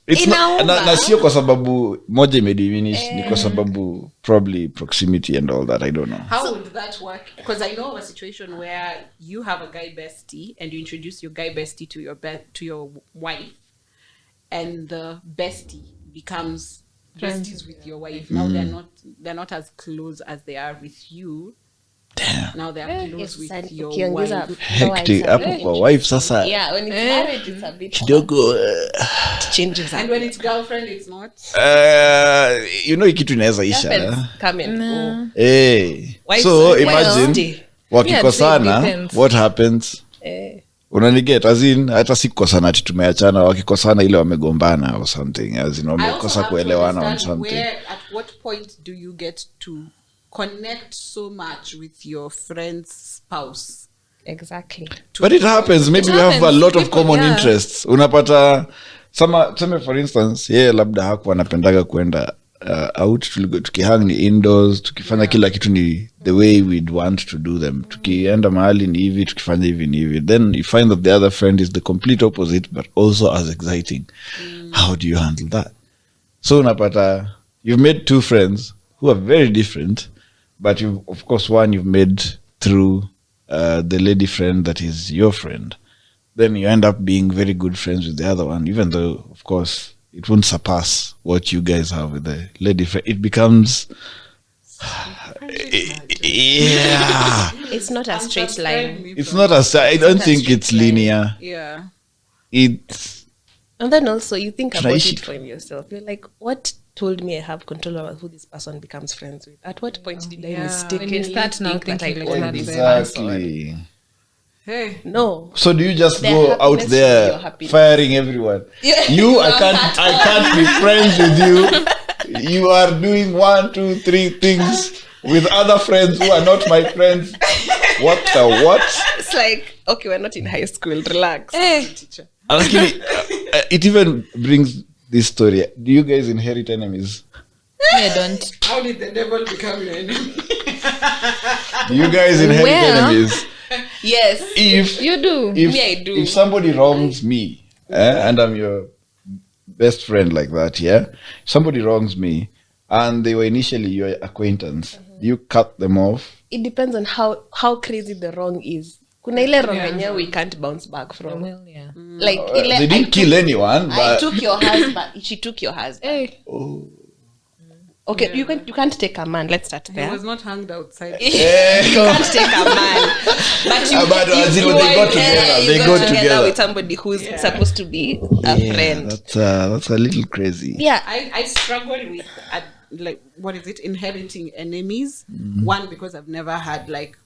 It's na sio kwa sababu moja imediminish, ni kwa sababu probably proximity and all that. I don't know. How would that work? Because I know of a situation where you have a guy bestie and you introduce your guy bestie to your wife, and the bestie becomes besties with your wife. Now they're not as close as they are with you. Damn. Now they are close with your wife. Hectic hapo kwa wife sasa. Yeah, when it's marriage it's a bit kidogo changes. And when it's girlfriend it's not. Kitu inaweza isha. Come and go. So imagine wakikosana, what happens? Unaniget, as in hata sikosana ati tumeachana, wakikosana ile wamegombana or something, as in wamekosa kuelewana on something. At what point do you get to connect so much with your friend's spouse? Exactly. But it happens. Maybe you have a lot of common interests. Unapata some for instance, labda hakuwa anapendaga kwenda out, tukihang ni indoors, tukifanya kila kitu ni the way we'd want to do them. Tukienda mahali ni hivi, tukifanya hivi ni hivi. Then you find that the other friend is the complete opposite but also as exciting. How do you handle that? So unapata you've made two friends who are very different, but of course one you've made through the lady friend that is your friend. Then you end up being very good friends with the other one, even though of course it won't surpass what you guys have with the lady friend. It becomes it's not a straight line. It's not I don't think it's linear. Yeah. And then also you think about it for yourself. You're like, what told me I have control over who this person becomes friends with? At what point did I mistakenly start now thinking like that? Exactly. Hey. No. So do you just go out there firing everyone? Yeah. I can't be friends with you. You are doing 1, 2, 3 things with other friends who are not my friends. What? It's like, okay, we're not in high school. Relax. Teacher. Actually, it even brings this story. Do you guys inherit enemies? I don't. How did the devil become your enemy? Do you guys inherit enemies? Yes. If You do. if, Me, I do. If somebody wrongs me, and I'm your best friend like that, yeah? Somebody wrongs me, and they were initially your acquaintance, do you cut them off? It depends on how crazy the wrong is. Kuna ile wrong yenyewe we can't bounce back from. Well, yeah. Like ile, They didn't kill anyone, I but took your husband. She took your husband. Hey. Okay, you can't take a man. Let's start He there. was not hanged outside. You can't take a man. But you, But as in when they got together, you they got got together together. with somebody who's supposed to be a friend. That's a little crazy. Yeah. I struggle with like what is it, inheriting enemies. One, because I've never had like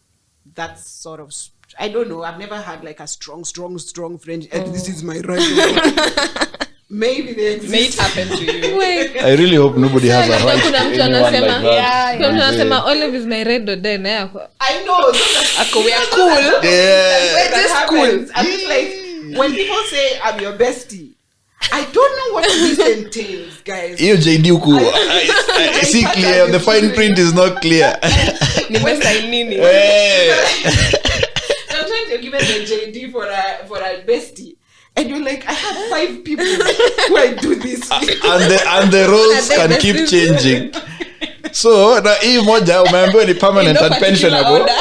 that sort of I don't know, I've never had like a strong friend and this is my right. Maybe they exist. May it happen to you. Wait. I really hope nobody has a Labda right to kuna mtu anyone like anasema, that. kuna mtu anasema Olive is my red or den. I know. Ako, we are cool. Yeah. That happens. I'm just like, when people say I'm your bestie, I don't know what this entails, guys. Hiyo JD huku, I see clear. The fine print is not clear. Nimesign nini? Sometimes you're given the JD for a bestie. And you're like, I have 5 people who I do this with. and the roles can keep changing. So na hii moja umeambiwa ni permanent and pensionable.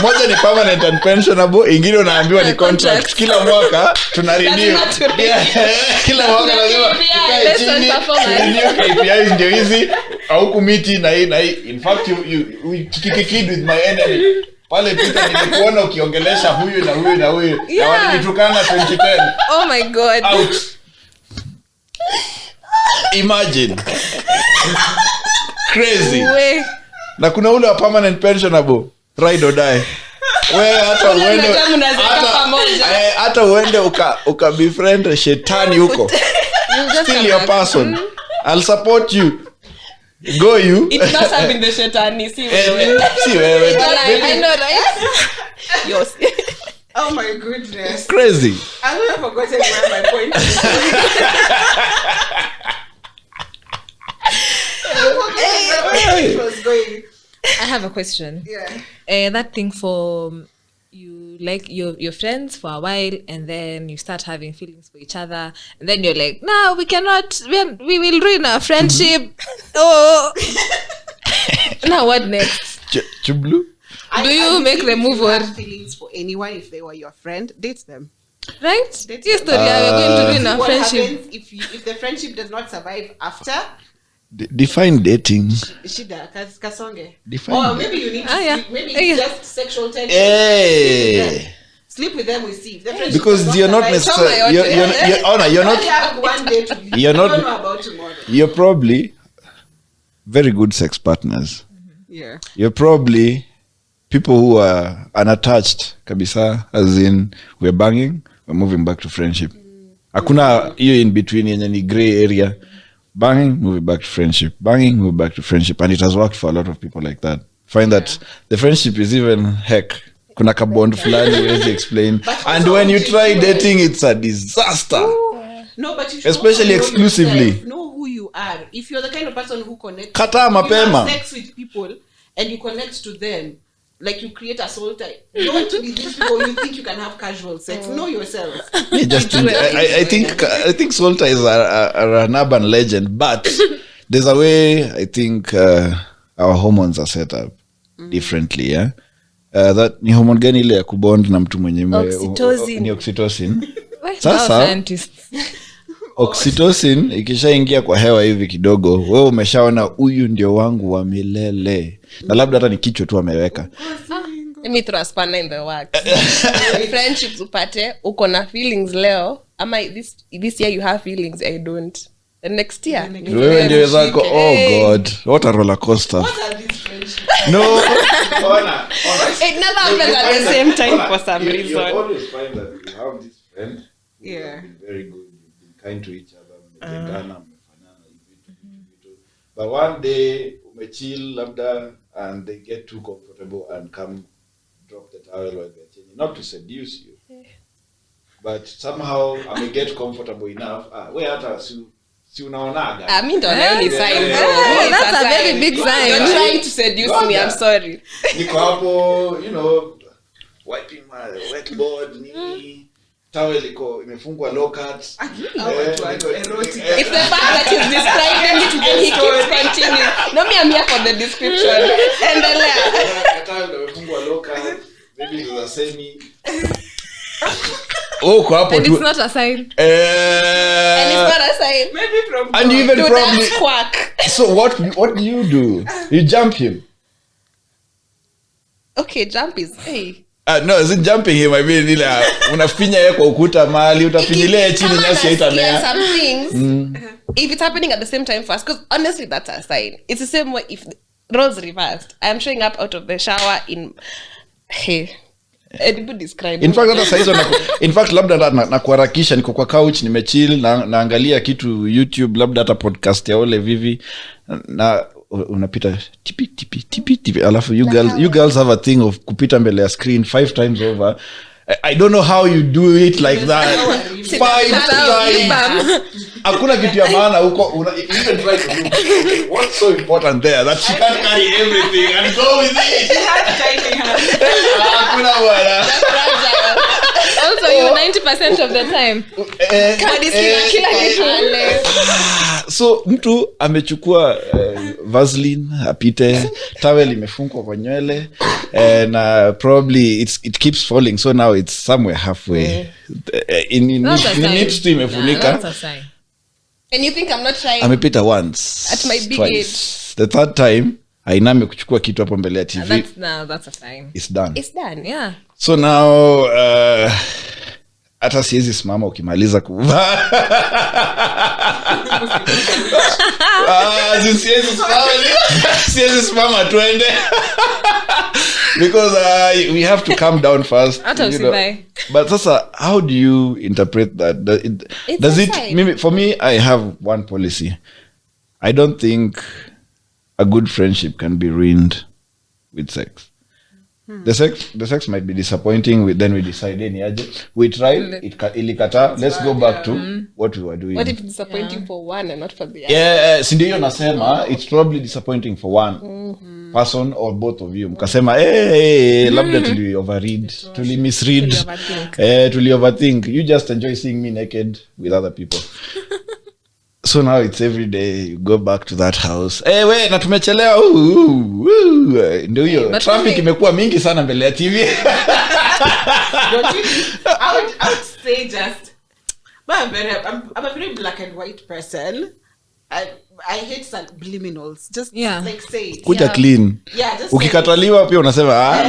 Moja ni permanent and pensionable, ingine unaambiwa ni contract. Kila mwaka tuna renew. Kila mwaka lazima tukae chini. Renew KPIs ndio hizi au kumiti na hii. In fact you kid with my enemy. Pale Peter nilikuona ukiongelesha huyu na huyu na huyu. Na walinitukana 2010. Oh my God. Out. Imagine. Crazy. Wait. Na kuna ule wa permanent pensionable, ride or die. Wewe hata uende uka befriend shetani huko. Still your person. I'll support you. Go you. It must have been the shetani. See wewe. I know, right? Yours. Oh my goodness. Crazy. I would have forgotten where my point is. It was going. I have a question. Yeah. That thing for you, like you're friends for a while, and then you start having feelings for each other, and then you're like, no, we cannot. We will ruin our friendship. Oh. Now what next? Chublu. Do you make the move or or feelings for anyone if they were your friend? Date them. right? That's Yes, story. We're going to ruin our What friendship. happens if the friendship does not survive after? Define dating. Shida kasonge. Define Or maybe you need to sleep. Maybe it's just sexual tension. Hey. Sleep with them, we see. If the friendship Because does you're not survive, necessarily you're only not have one day to live. you're You not- don't know about tomorrow. you're probably very good sex partners. Yeah. You're probably people who are unattached kabisa, as in we're banging, we're moving back to friendship. Hakuna hiyo in between yenye ni gray area. Banging, moving back to friendship. Banging, moving back to friendship. And it has worked for a lot of people like that. Find that the friendship is even heck. Kuna ka bond fulani huwezi explain. And when you try dating, it's a disaster. No, but you should Especially also know exclusively. yourself, know who you are. If you're the kind of person who connects, Kataa you mapema. have sex with people and you connect to them, like you create a soul tie. You don't want to be these people you think you can have casual sex. Know yourself. I think soul ties are an urban legend, but there's a way I think our hormones are set up differently. Yeah, that ni hormone gani ile ya kubond na mtu mwenye Oxytocin. ni oxytocin. Well, Sasa scientists. oxytocin ikishaingia kwa hewa hivi kidogo, wewe umeshaona huyu ndio wangu wa milele, na labda hata ni kichwa tu ameweka. Let me throw a spanner in the works. Friendships upate uko na feelings leo ama this year you have feelings, I don't. The next year Wewe ndio zako. Oh God, what a roller coaster. What are these friendships? No, it never happens at the same time for some reason. You always find that you have this friend who Yeah. has been very good, you've been kind to each other, mmependana, mmefanana, vitu. But one day umechill labda and they get too comfortable and come drop the towel while they're changing, not to seduce you, but somehow I may get comfortable enough. We hata si unaonaga. Mi ndo nayo ni sign. That's a very big sign. You're trying to seduce me. I'm sorry. Niko hapo, wiping my wetboard nini. Towel iko imefungwa locket. If the fact that he's describing it and he keeps continuing. No, I'm here for the description. Endelea. Towel imefungwa locket. Maybe it's a semi. Kwa hapo and it's not a sign. And it's not a sign. Maybe from and you even do probably that quack. So what do? You jump him. Okay, jump is hey. No, isn't jumping him. I mean, unafinya yeye kwa ukuta mahali utafinyilia chini nyasi haitamea. Some things. If it's happening at the same time first, because honestly that's a sign. It's the same way if roles reversed. I am showing up out of the shower in describe. In fact hata saizo in fact labda na kuharakisha niko kwa couch nimechill naangalia kitu YouTube labda hata podcast ya Ole Vivi na unapita tipi alafu you girls have a thing of kupita mbele ya screen 5 times over. I don't know how you do it like that. 5 times. Hakuna kitu ya maana huko even try to do what's so important there that she can't carry everything and go with it. Hakuna bwana. Also you 90% of the time. So mtu amechukua Vaseline apite, towel imefungwa kwa nywele and probably it keeps falling, so now it's somewhere halfway. In nips tu imefunika. That's a sign. And you think I'm not trying? Amepita once. At my big twice. age. The third time ainame kuchukua kitu hapo mbele ya TV. That's a sign. It's done. It's done. Yeah. So now hata siwezi simama ukimaliza kuvaa. Siwezi simama twende. Because we have to calm down first. But sasa, how do you interpret that? For me, I have one policy. I don't think a good friendship can be ruined with sex. The sex might be disappointing. Then we decide, we tried, ilikata. Let's go back to what we were doing. What if it's disappointing for one and not for the other? Yeah, sindio nasema, it's probably disappointing for one person or both of you. Mkasema, labda tuli overread, tuli misread, tuli overthink. You just enjoy seeing me naked with other people. So now it's every day you go back to that house. We na tumechelewa. Ndio hiyo. Traffic imekuwa mingi sana mbele ya TV. I would say just I'm a very black and white person. I hate subliminals. Just like say it. Kuja clean. Yeah, just ukikataliwa pia unasema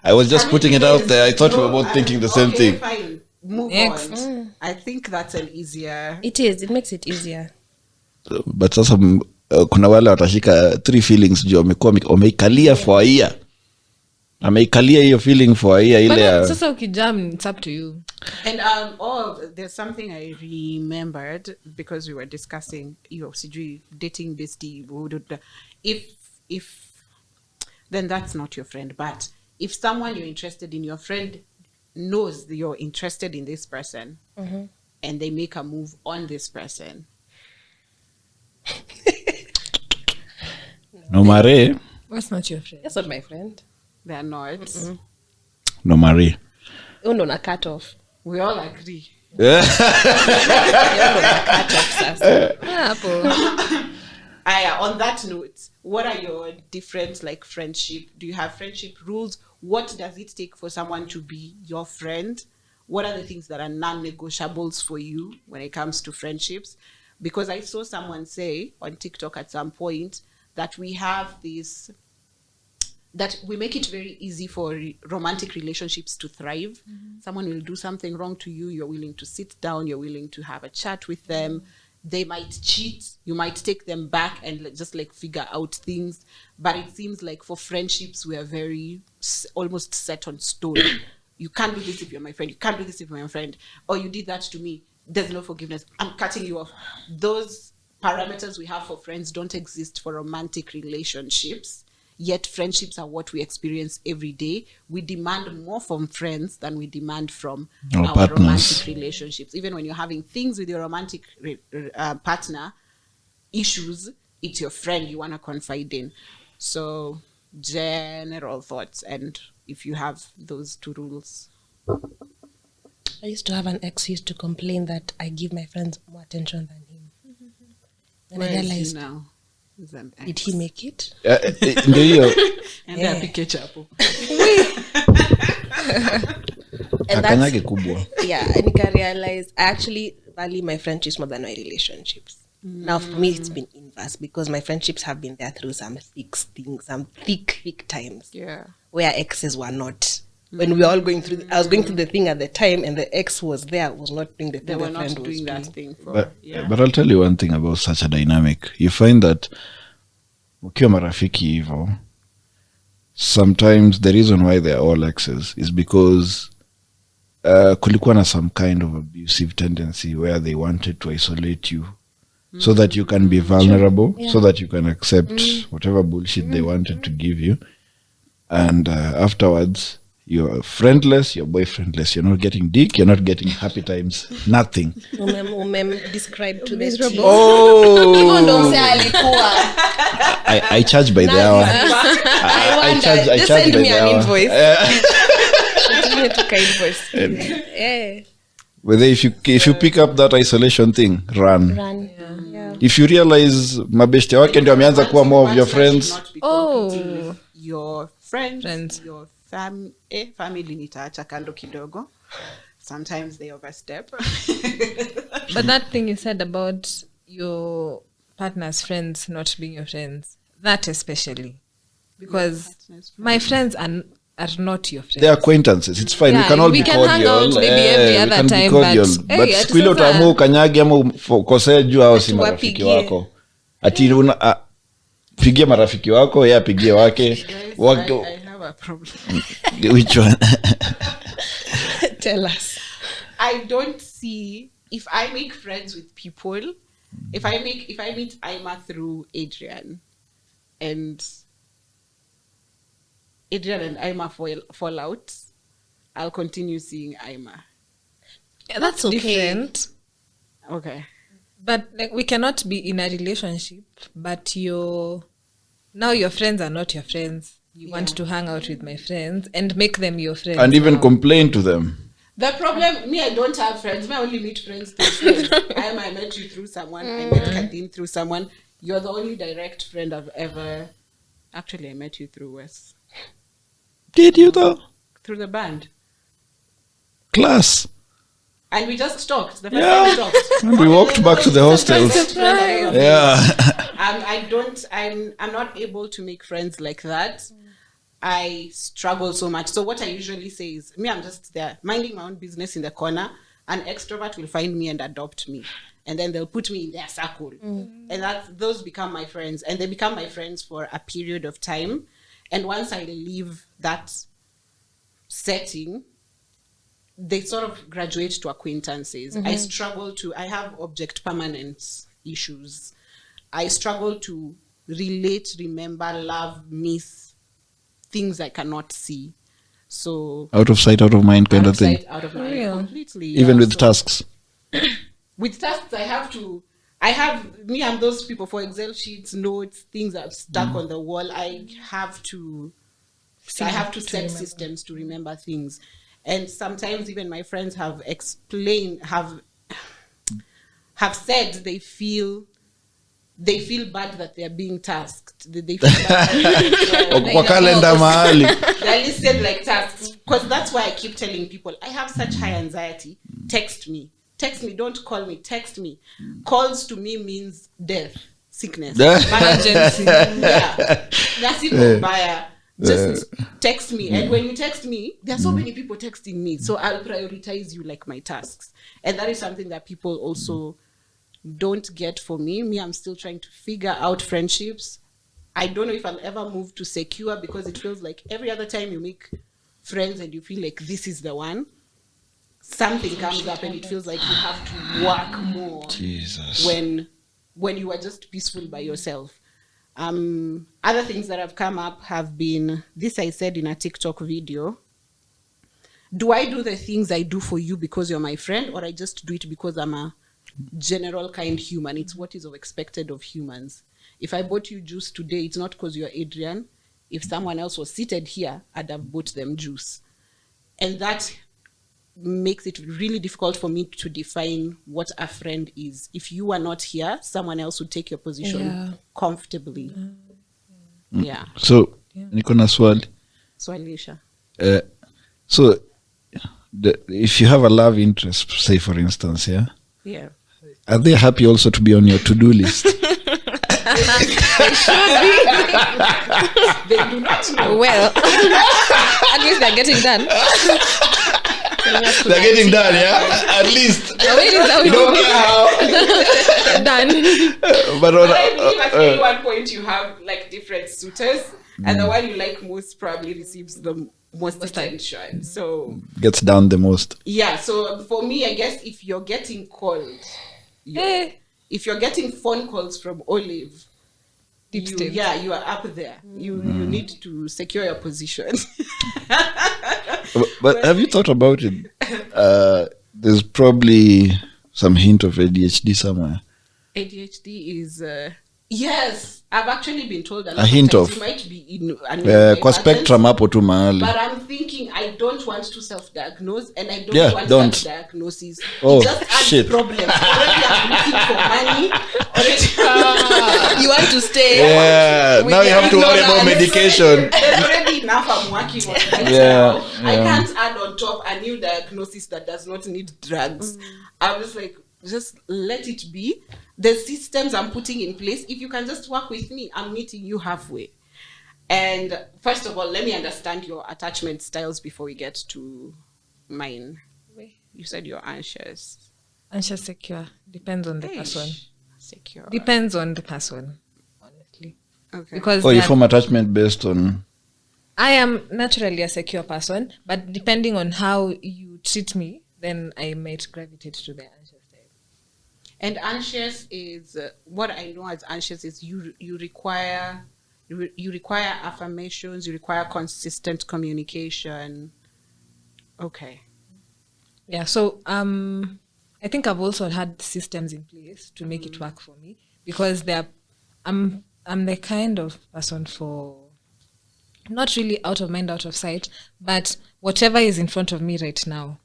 I was just putting it out there. I thought we were both thinking the same thing. Fine. Move on. I think that's an easier. It is. It makes it easier. But sasa kuna wale watashika 3 feelings juu wameikalia for a year. Ameikalia hiyo feeling for a year ile. Sasa ukijam, it's up to you. And there's something I remembered because we were discussing dating bestie. If then that's not your friend. But if someone you're interested in, your friend knows that you're interested in this person and they make a move on this person. No Marie. That's not your friend. That's not my friend. They're not. No Marie. No, na cut off. We all agree. On that note, what are your different friendship? Do you have friendship rules? What does it take for someone to be your friend? What are the things that are non-negotiables for you when it comes to friendships? Because I saw someone say on TikTok at some point that we have this, that we make it very easy for romantic relationships to thrive. Someone will do something wrong to you. You're willing to sit down. You're willing to have a chat with them. They might cheat. You might take them back and just figure out things. But it seems like for friendships, we are very almost set on stone. You can't do this if you're my friend. You can't do this if you're my friend. Or you did that to me. There's no forgiveness. I'm cutting you off. Those parameters we have for friends don't exist for romantic relationships. yet friendships are what we experience every day. We demand more from friends than we demand from Our our partners. romantic relationships. Even when you're having things with your romantic partner, issues, it's your friend you want to confide in. So general thoughts, and if you have those 2 rules. I used to have an ex who used to complain that I give my friends more attention than him. And Where I is he realized, now? He's an did ex. he make it? Ndio hiyo. And they're picking chapo. And Akanyage kubwa. yeah, and I realized I actually value my friendships more than my relationships. Now for me it's been inverse because my friendships have been there through some thick things, some thick times. Yeah. Where exes were not. When we were all going through, I was going through the thing at the time, and the ex was there, was not doing the thing. They were the not friend was doing that thing for But I'll tell you one thing about such a dynamic. You find that ukiwa marafiki hivyo, sometimes the reason why they're all exes is because kulikuwa na some kind of abusive tendency where they wanted to isolate you so that you can be vulnerable, so that you can accept whatever bullshit they wanted to give you. And afterwards, you're friendless, you're boyfriendless, you're not getting dick, you're not getting happy times, nothing. Described to the T. Oh, Even though say alikuwa. I charge by the hour. I charge Just by send me the an hour. invoice. Continue to invoice. Yeah. Whether if you pick up that isolation thing, run. Yeah. If you realize mabeshte wake ndio wameanza kuwa more of your friends. Oh. Your friends. Your family nitaacha kando kidogo. Sometimes they overstep. But that thing you said about your partner's friends not being your friends, that especially, because my friends are not your friends. They're acquaintances. It's fine. Yeah, we can all we be can cordial. hang out maybe every other we can time, be cordial. but, But hey, siku ile sasa- utaamua ukanyage ama ukosee juu hao si marafiki Tuwapigie. wako. Ati pigie marafiki wako, yeye apigie wake. I have a problem. Which one? Tell us. I don't see, if I make friends with people, if I meet Ima through Adrian and Ima fall out, I'll continue seeing Ima. Yeah, that's okay. different. Okay. But like, we cannot be in a relationship, but now your friends are not your friends. You want to hang out with my friends and make them your friends. And even now. complain to them. The problem, I don't have friends. I only meet friends through friends. I met you through someone. I met Cardine through someone. You're the only direct friend I've ever... Actually, I met you through Wes. Did you though? Through the band. Class. And we just talked. The first time we talked. And we walked back to the hostels. Yeah. I'm not able to make friends like that. I struggle so much. So what I usually say is, I'm just there minding my own business in the corner. An extrovert will find me and adopt me, and then they'll put me in their circle, and those become my friends, and they become my friends for a period of time. And once I leave that setting, they sort of graduate to acquaintances. I have object permanence issues. I struggle to relate, remember, love, miss things I cannot see. So Out of sight, out of mind kind of thing. out of mind, completely. Even with tasks. With tasks, I'm those people for Excel sheets, notes, things that are stuck on the wall. I have to set systems to remember things. And sometimes even my friends have said they feel bad that they're being tasked. They feel bad. Kwa kalenda mahali. They're listed like tasks. Because that's why I keep telling people, I have such high anxiety. Text me. Don't call me. Text me. Calls to me means death, sickness, emergency. That's it. Buyer. Just text me. And when you text me, there are so many people texting me. So I'll prioritize you like my tasks. And that is something that people also don't get for me. I'm still trying to figure out friendships. I don't know if I'll ever move to secure, because it feels like every other time you make friends and you feel like this is the one, something comes up and it feels like you have to work more. Jesus. When you are just peaceful by yourself. Other things that have come up have been this. I said in a TikTok video, do I do the things I do for you because you're my friend, or I just do it because I'm a general kind human? It's what is expected of humans. If I bought you juice today, it's not because you're Adrian. If someone else was seated here, I'd have bought them juice. And that makes it really difficult for me to define what a friend is. If you are not here, someone else would take your position comfortably. Yeah. So, niko na swali. Swalisha. So, if you have a love interest, say for instance, yeah, are they happy also to be on your to-do list? They should be. They do not know. Well, at least they're getting done. They're getting done, yeah? At least. You don't care how. Done. But I believe at any one point you have like different suitors, and the one you like most probably receives the most attention. So gets down the most. Yeah. So for me, I guess if you're getting called, if you're getting phone calls from Olive, you are up there. You need to secure your position. But have you thought about it? There's probably some hint of ADHD somewhere. ADHD is yes. I've actually been told a hint of you might be in kwa spectrum hapo tu mahali. But I'm thinking I don't want to self-diagnose, and I don't want self-diagnosis. Oh, just adds shit. Problems. Already I'm looking for money. Already, you want to stay. Yeah. Now you have to worry about medication. There's already enough I'm working on right now. I can't add on top a new diagnosis that does not need drugs. I was like, just let it be. The systems I'm putting in place, if you can just work with me, I'm meeting you halfway. And first of all, let me understand your attachment styles before we get to mine. You said you're anxious. Anxious, secure. Depends on the person. Secure. Depends on the person, honestly. Okay. Because you form attachment based on... I am naturally a secure person, but depending on how you treat me, then I might gravitate to the anxious side. And anxious is what I know as anxious is you require affirmations, you require consistent communication. Okay. Yeah. So I think I've also had systems in place to make it work for me, because I'm the kind of person for not really out of mind, out of sight, but whatever is in front of me right now,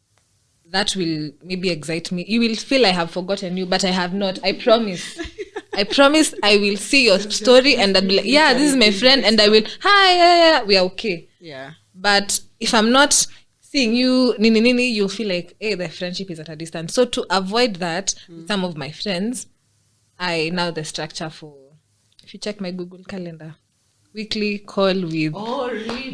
that will maybe excite me. You will feel I have forgotten you, but I have not. I promise. I promise I will see your story and I'll be like, yeah, this is my friend, and I will, hi, we are okay. Yeah. But if I'm not seeing you, nini, you'll feel like, hey, the friendship is at a distance. So to avoid that, with some of my friends, I now the structure for, if you check my Google Calendar, weekly call with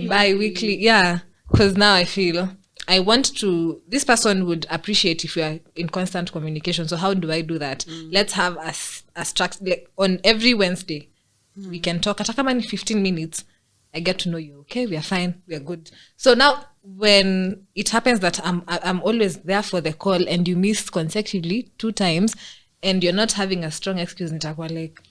bi-weekly. Yeah. Because now I feel I want to, this person would appreciate if we are in constant communication. So how do I do that? Let's have a structure, like on every Wednesday. We can talk. At in 15 minutes, I get to know you. Okay, we are fine. We are good. So now when it happens that I'm always there for the call and you miss consecutively 2 times and you're not having a strong excuse, nitakuwa like,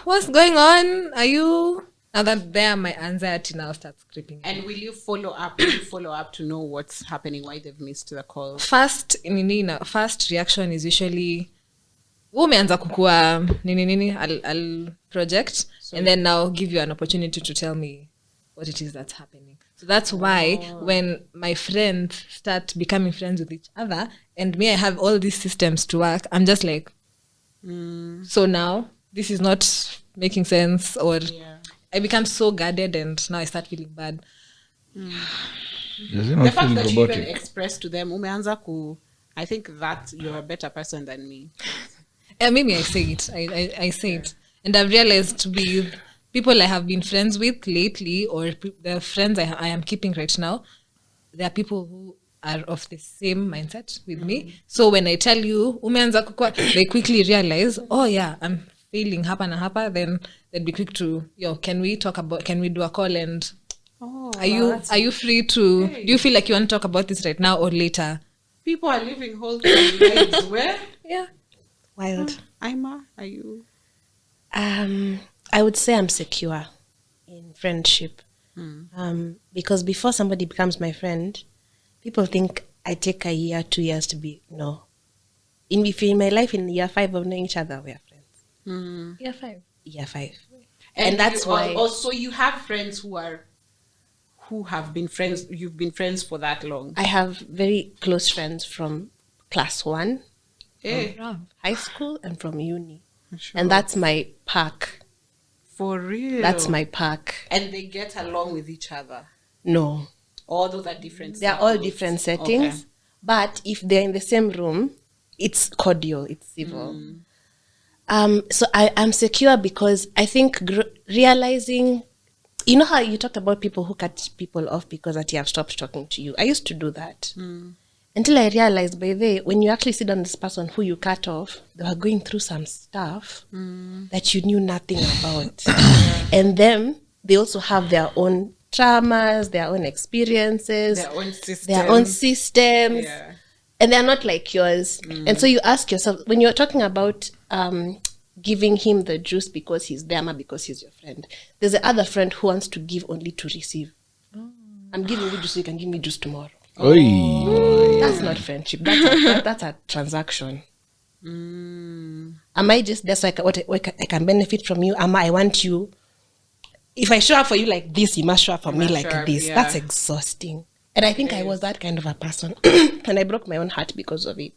what's going on? Are you... Now that there, my anxiety now starts creeping. And will you follow up? Will you follow up to know what's happening, why they've missed the call? First reaction is usually, umeanza kukua nini, I'll project, and then now give you an opportunity to tell me what it is that's happening. So that's why when my friends start becoming friends with each other, and me, I have all these systems to work, I'm just like, so now this is not making sense, or... Yeah. I become so guarded, and now I start feeling bad. The fact that you even express to them, I think that you're a better person than me. Maybe I say it. I say it. And I've realized to be people I have been friends with lately, or the friends I am keeping right now, there are people who are of the same mindset with me. So when I tell you, they quickly realize, oh yeah, I'm feeling hapa na hapa, then they'd be quick to, can we do a call, and are you free to, do you feel like you want to talk about this right now or later? People are living whole lives where? Yeah. Wild. Ima, are you? I would say I'm secure in friendship. Because before somebody becomes my friend, people think I take a year, 2 years to be. No. In my life, in year 5 of knowing each other, we are friends. Year 5. Year 5. And that's why. Also, you have friends who have been friends. You've been friends for that long. I have very close friends from class 1, high school, and from uni. Sure. And that's my pack. For real? That's my pack. And they get along with each other? No. All those are different They're all different settings. Okay. But if they're in the same room, it's cordial, it's civil. So I'm secure because I think realizing, you know how you talked about people who cut people off because that you have stopped talking to you. I used to do that. Until I realized, by the way, when you actually sit on this person who you cut off, they were going through some stuff that you knew nothing about. And then they also have their own traumas, their own experiences, their own systems. Yeah. And they're not like yours. And so you ask yourself, when you're talking about giving him the juice because he's there, because he's your friend, there's the other friend who wants to give only to receive. I'm giving you juice so you can give me juice tomorrow. That's not friendship. That's a transaction. Am I just there so I can benefit from you? I want you. If I show up for you like this, you must show up for me like this. Yeah. That's exhausting. And I think I was that kind of a person. And I broke my own heart because of it.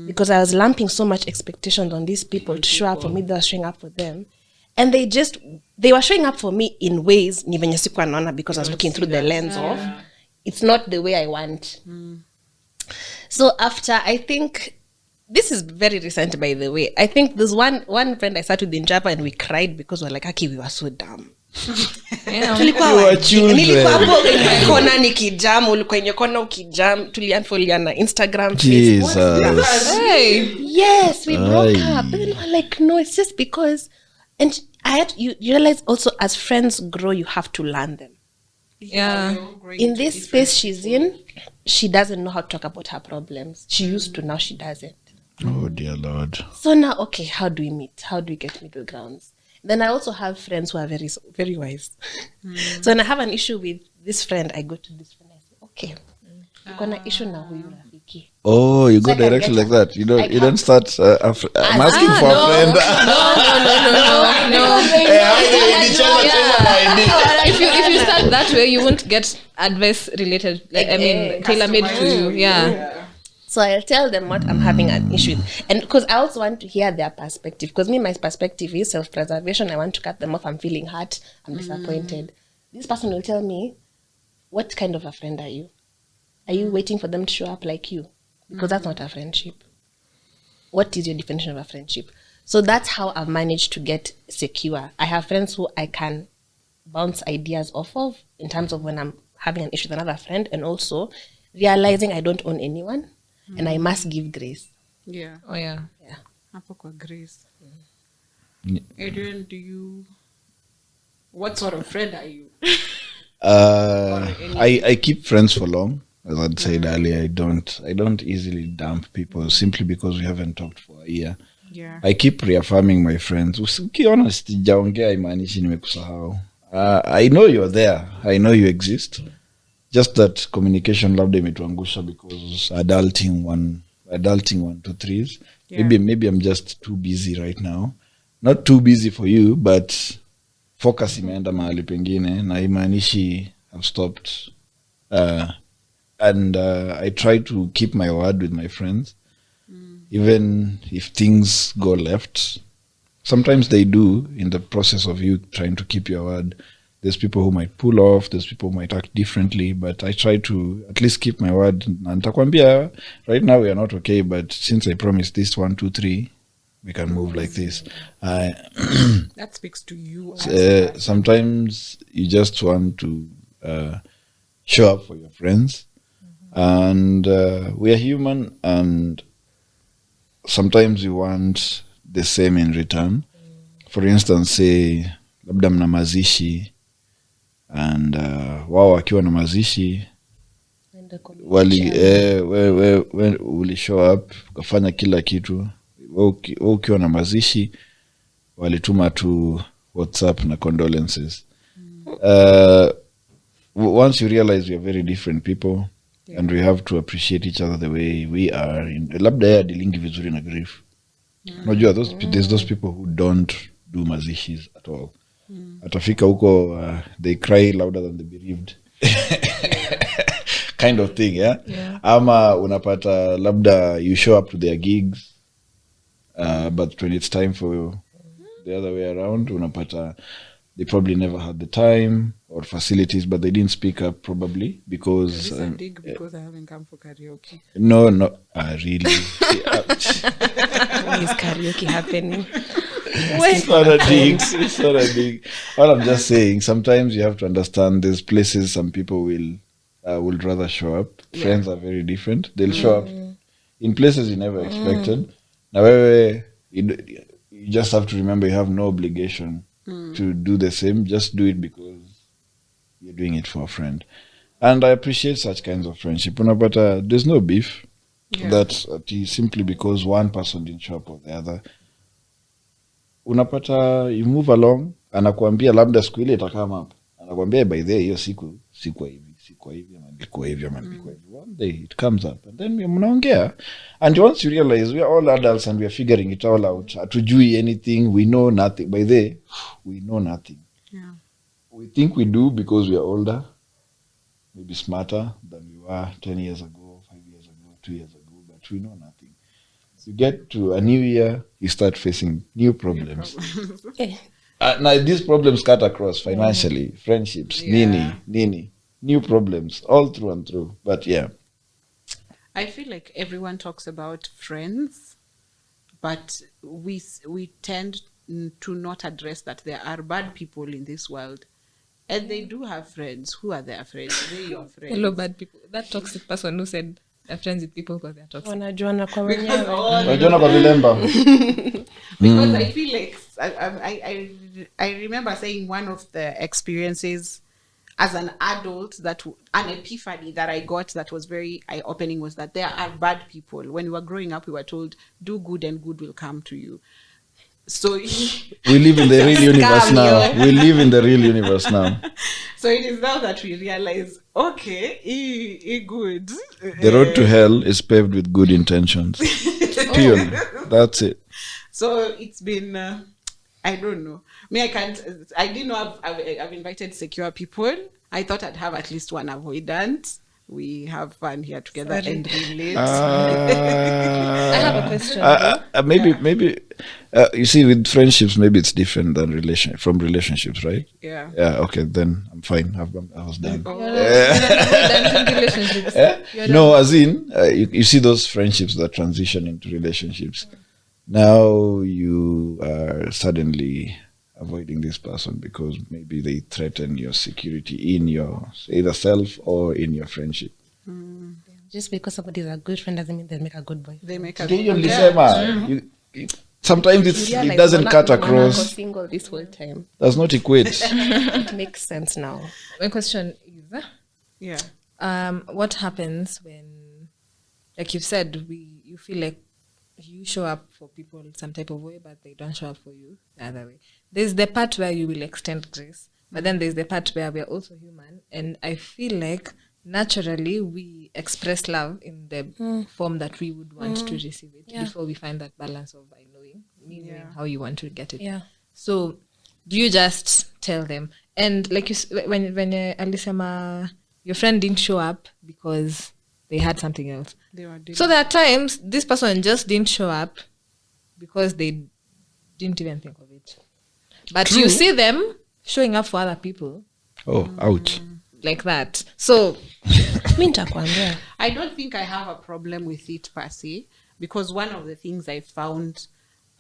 Because I was lumping so much expectations on these people to show up for me. They were showing up for them. And they were showing up for me in ways because I was looking through the lens of it's not the way I want. So after, I think, this is very recent, by the way. I think there's one friend I sat with in Java and we cried because we were like, we were so dumb. Nilikuwa kwenye kona nikijam, ulikuwa kwenye kona ukijam, tulianfoliana Instagram, Facebook. Yes, we broke up. But then we were like, no, it's just because. And you realize also as friends grow, you have to learn them. Yeah. In this space she's in, she doesn't know how to talk about her problems. She used to, now she doesn't. Oh dear Lord. So now, okay, how do we meet? How do we get middle grounds? Then I also have friends who are very, very wise. So when I have an issue with this friend, I go to this friend. I say, okay, you've got an issue now. Who you rafiki? Oh, you go directly like that. You don't start. I'm asking for a friend. No. If you start that way, you won't get advice related. Tailor-made to you. Yeah. So I'll tell them what I'm having an issue with. And because I also want to hear their perspective. Because my perspective is self-preservation. I want to cut them off. I'm feeling hurt. I'm disappointed. This person will tell me, what kind of a friend are you? Are you waiting for them to show up like you? Because that's not a friendship. What is your definition of a friendship? So that's how I've managed to get secure. I have friends who I can bounce ideas off of in terms of when I'm having an issue with another friend, and also realizing I don't own anyone. And I must give grace. Yeah. Oh, yeah. Yeah. Hapo kwa grace. Adrian, what sort of friend are you? I keep friends for long. As I'd said earlier, I don't easily dump people simply because we haven't talked for a year. Yeah. I keep reaffirming my friends. Ukiona sijaongea imanishi nimekusahau. I know you're there. I know you exist. Just that communication labda imetuangusha because adulting 1, 2, 3s. Yeah. Maybe I'm just too busy right now. Not too busy for you, but focus imeenda mahali pengine na imanishi I've stopped. And I try to keep my word with my friends. Even if things go left. Sometimes they do in the process of you trying to keep your word. There's people who might pull off, there's people who might act differently, but I try to at least keep my word. And nitakwambia, right now we are not okay, but since I promised this 1, 2, 3, we can move like this. That speaks to you. Sometimes you just want to show up for your friends. And we are human, and sometimes we want the same in return. For instance, say, labda mna mazishi, and wao wakiwa na mazishi uli show up ukafanya kila kitu. Ukiwa na mazishi walituma to WhatsApp na condolences. Once you realize we are very different people, and we have to appreciate each other the way we are, labda ya dealingi vizuri na grief. Unajua there's those people who don't do mazishis at all. Atafika huko they cry louder than the bereaved. Kind of thing, yeah? Ama unapata labda you show up to their gigs, but when it's time for the other way around, unapata they probably never had the time or facilities, but they didn't speak up probably because I haven't come for karaoke. No, really. Why is karaoke happening? It's not a dig. All I'm just saying, sometimes you have to understand there's places some people will rather show up. Friends are very different. They'll show up in places you never expected. Now, you just have to remember you have no obligation to do the same. Just do it because you're doing it for a friend. And I appreciate such kinds of friendship. But there's no beef. That's simply because one person didn't show up or the other. Unapata you move along, anakuambia labda siku ile itakama hapa. Anakuambia by the way hiyo siku sikwa hivi ama ndiko hivi. One day it comes up and then mnaongea, and once you realize we are all adults and we are figuring it all out. Hatujui anything, we know nothing. By the way, we know nothing. We think we do because we are older, maybe smarter than we were 10 years ago, 5 years ago, 2 years ago, but we know nothing. You get to a new year, you start facing new problems. Now these problems cut across financially, friendships, nini, new problems, all through and through. But I feel like everyone talks about friends, but we tend to not address that there are bad people in this world. And they do have friends. Who are their friends? They're your friends. Hello, bad people. That toxic person who said they're friends with people because they're toxic. Wanajuana kwa because I feel like I remember saying one of the experiences as an adult, an epiphany that I got that was very eye-opening was that there are bad people. When we were growing up, we were told, do good and good will come to you. So we live in the real universe now. We live in the real universe now. So it is now that we realize, okay, good. The road to hell is paved with good intentions. Purely. That's it. So it's been, I don't know. I didn't know I've invited secure people. I thought I'd have at least one avoidant. We have fun here together and relate. I have a question. Maybe you see, with friendships, maybe it's different than relationships, right? Yeah. Okay, then I'm fine. I was done. Relationships. No, as in you see those friendships that transition into relationships. Now you are suddenly avoiding this person because maybe they threaten your security in your either self or in your friendship. Just because somebody is a good friend doesn't mean they make a good boy. They make a good sometimes it doesn't cut across. Single this whole time. Does not equate. It makes sense now. My question is, what happens when, like you said, you feel like you show up for people some type of way, but they don't show up for you the other way. There's the part where you will extend grace, but then there's the part where we are also human, and I feel like naturally we express love in the form that we would want to receive it before we find that balance of knowing how you want to get it. So do you just tell them? And like you, when Alisema, your friend didn't show up because they had something else. So there are times this person just didn't show up because they didn't even think of it. But you see them showing up for other people. Oh, ouch. Like that. So I don't think I have a problem with it per se, because one of the things I found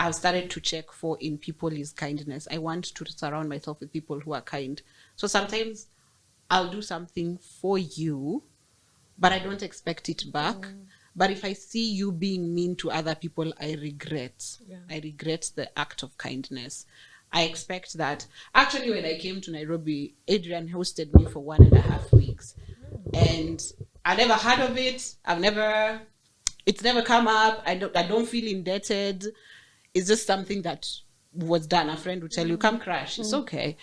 I've started to check for in people is kindness. I want to surround myself with people who are kind. So sometimes I'll do something for you, but I don't expect it back. But if I see you being mean to other people, I regret. I regret the act of kindness. I expect that. Actually, when I came to Nairobi, Adrian hosted me for 1.5 weeks. And I never heard of it. It's never come up. I don't feel indebted. It's just something that was done, a friend would tell you, come crash, it's okay.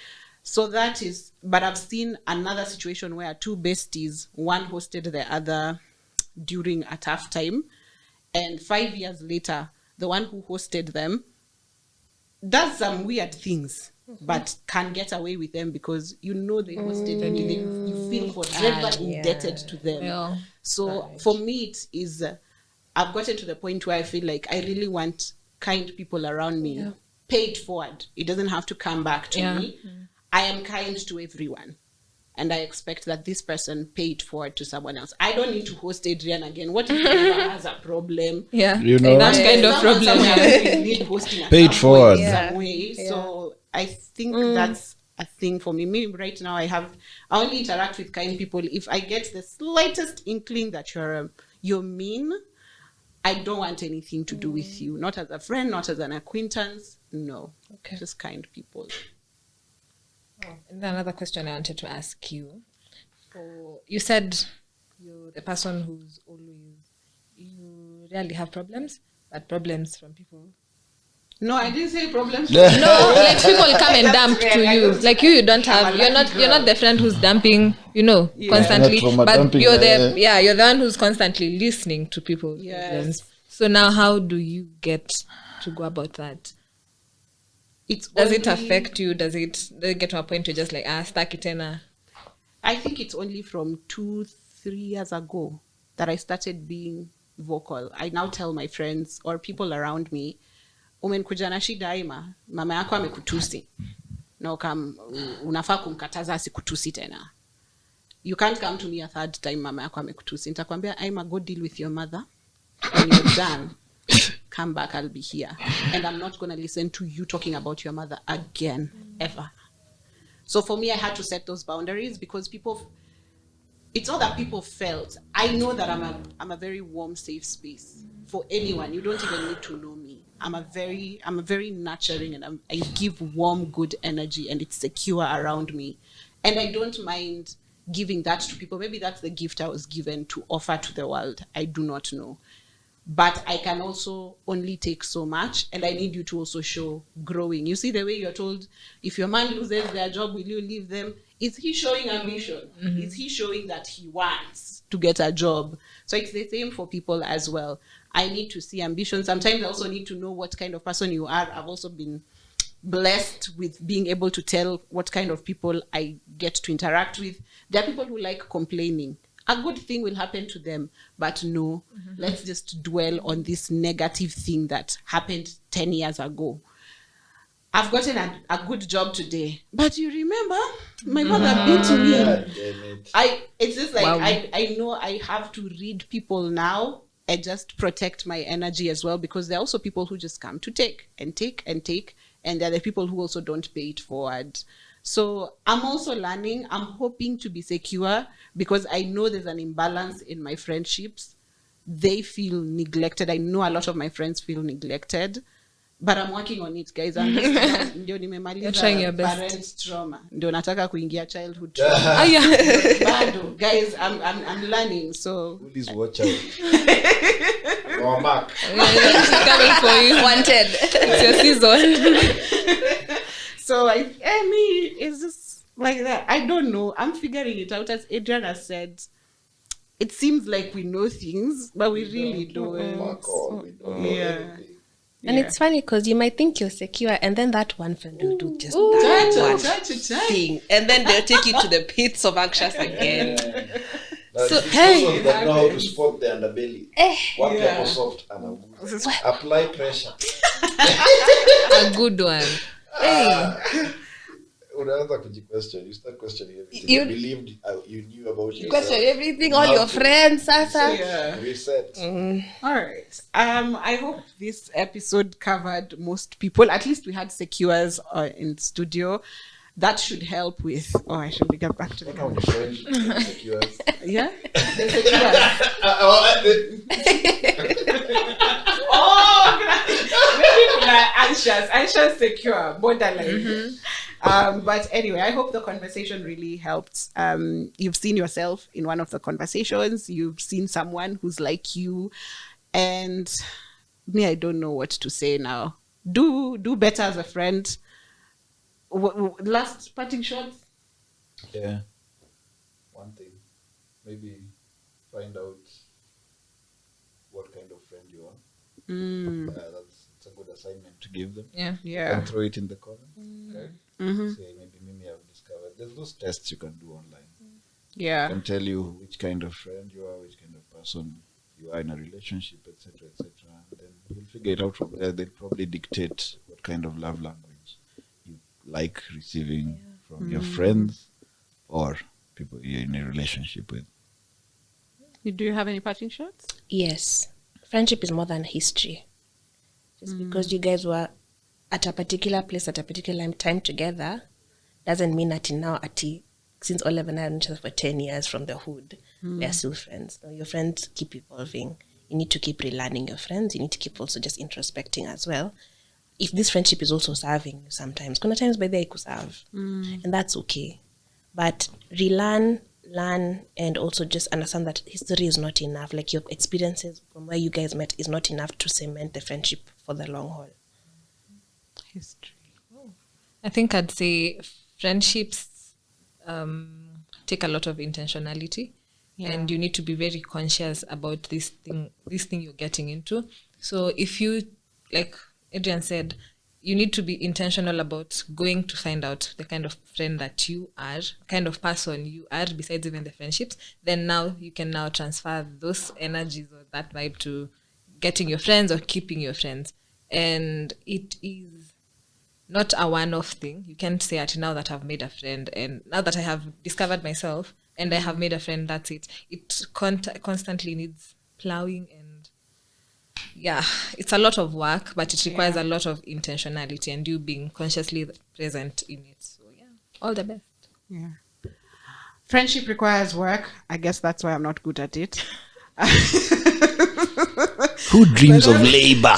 So that is, but I've seen another situation where two besties, one hosted the other during a tough time, and 5 years later, the one who hosted them does some weird things, but can get away with them because you know they hosted and you feel forever indebted to them. Yeah. So for me, it is, I've gotten to the point where I feel like I really want kind people around me. Yeah. Pay it forward. It doesn't have to come back to me. I am kind to everyone. And I expect that this person pay it forward to someone else. I don't need to host Adrian again. What if he has a problem? Yeah. You know, that kind of problem. Need hosting pay it forward. Some way. Yeah. So I think that's a thing for me. Me right now, I only interact with kind people if I get the slightest inkling that you're mean. I don't want anything to do with you. Not as a friend, not as an acquaintance. No. Okay. Just kind people. And then another question I wanted to ask you. You said you're the person who's always, you rarely have problems, but problems from people. No, I didn't say problems. No, like people come and dump to you. Like you don't have. You're not the friend who's dumping. Constantly. But you're the one who's constantly listening to people's problems. So now, how do you get to go about that? Does it affect you? Does it get to a point where you're just like, stuck it in a... I think it's only from 2-3 years ago that I started being vocal. I now tell my friends or people around me, umekuja na shida ima, mama yako amekutusi. Na unafaa kumkataza asikutusi tena. You can't come to me a third time mama yako amekutusi. Nitakwambia, Aima, go deal with your mother. When you're done, come back, I'll be here. And I'm not going to listen to you talking about your mother again, ever. So for me, I had to set those boundaries because it's all that people felt. I know that I'm a very warm, safe space for anyone. You don't even need to know me. I'm a very nurturing, and I give warm, good energy, and it's secure around me. And I don't mind giving that to people. Maybe that's the gift I was given to offer to the world. I do not know. But I can also only take so much, and I need you to also show growing. You see the way you're told, if your man loses their job, will you leave them? Is he showing ambition? Is he showing that he wants to get a job? So it's the same for people as well. I need to see ambition. Sometimes I also need to know what kind of person you are. I've also been blessed with being able to tell what kind of people I get to interact with. There are people who like complaining. A good thing will happen to them, but no, let's just dwell on this negative thing that happened 10 years ago. I've gotten a good job today, but you remember my mother beat me. It's just like, wow. I know I have to read people now and just protect my energy as well, because there are also people who just come to take and take and take, and there are the people who also don't pay it forward. So I'm also learning. I'm hoping to be secure because I know there's an imbalance in my friendships. They feel neglected. I know a lot of my friends feel neglected, but I'm working on it, guys. Ndio nimemaliza parent trauma. Ndio nataka kuingia childhood trauma. Bado, guys, I'm learning. So please watch out. Our mark. Coming for you. Wanted. It's your season. So I mean, it's just like that. I don't know. I'm figuring it out. As Adrian has said, it seems like we know things, but we really don't. Yeah. And it's funny because you might think you're secure, and then that one friend will do just that thing, and then they'll take you to the pits of anxious again. So hey, that know how to spot the underbelly. What people soft and apply pressure. A good one. Unaanza kujiquestion. You start questioning everything. You believed you knew about yourself. Question everything, all your friends, Sasa. Yeah. Reset. All right. I hope this episode covered most people. At least we had secures in studio. That should help with... Oh, I should get back to the camera. Secures. Yeah? The secures. Anxious, secure, borderline. But anyway, I hope the conversation really helped. You've seen yourself in one of the conversations. You've seen someone who's like you. And me, I don't know what to say now. do better as a friend. Last parting shots. Yeah. One thing, maybe find out what kind of friend you are. That's a good assignment to give them. Yeah. And throw it in the comments. Okay? Mm-hmm. Say, maybe Mimi have discovered. There's those tests you can do online. Yeah. Can tell you which kind of friend you are, which kind of person you are in a relationship, etc., etc. Then you'll figure it out from there. They'll probably dictate what kind of love language you like receiving from your friends or people you're in a relationship with. Do you have any parting shots? Yes. Friendship is more than history. Just because you guys were at a particular place at a particular time together doesn't mean that now since Olive and I have known each other for 10 years from the hood, we are still friends. No, your friends keep evolving. You need to keep relearning your friends. You need to keep also just introspecting as well. If this friendship is also serving you sometimes, kuna times by there you could serve. And that's okay. But relearn, learn, and also just understand that history is not enough. Like your experiences from where you guys met is not enough to cement the friendship for the long haul. History. I think I'd say friendships take a lot of intentionality, and you need to be very conscious about this thing you're getting into. So if you, like Adrian said, you need to be intentional about going to find out the kind of friend that you are, kind of person you are, besides even the friendships. Then now you can now transfer those energies or that vibe to getting your friends or keeping your friends. And it is not a one-off thing. You can't say that now that I've made a friend and now that I have discovered myself and I have made a friend, that's it. It constantly needs plowing, and it's a lot of work, but it requires a lot of intentionality and you being consciously present in it. So all the best. Yeah. Friendship requires work. I guess that's why I'm not good at it. Who dreams of labor?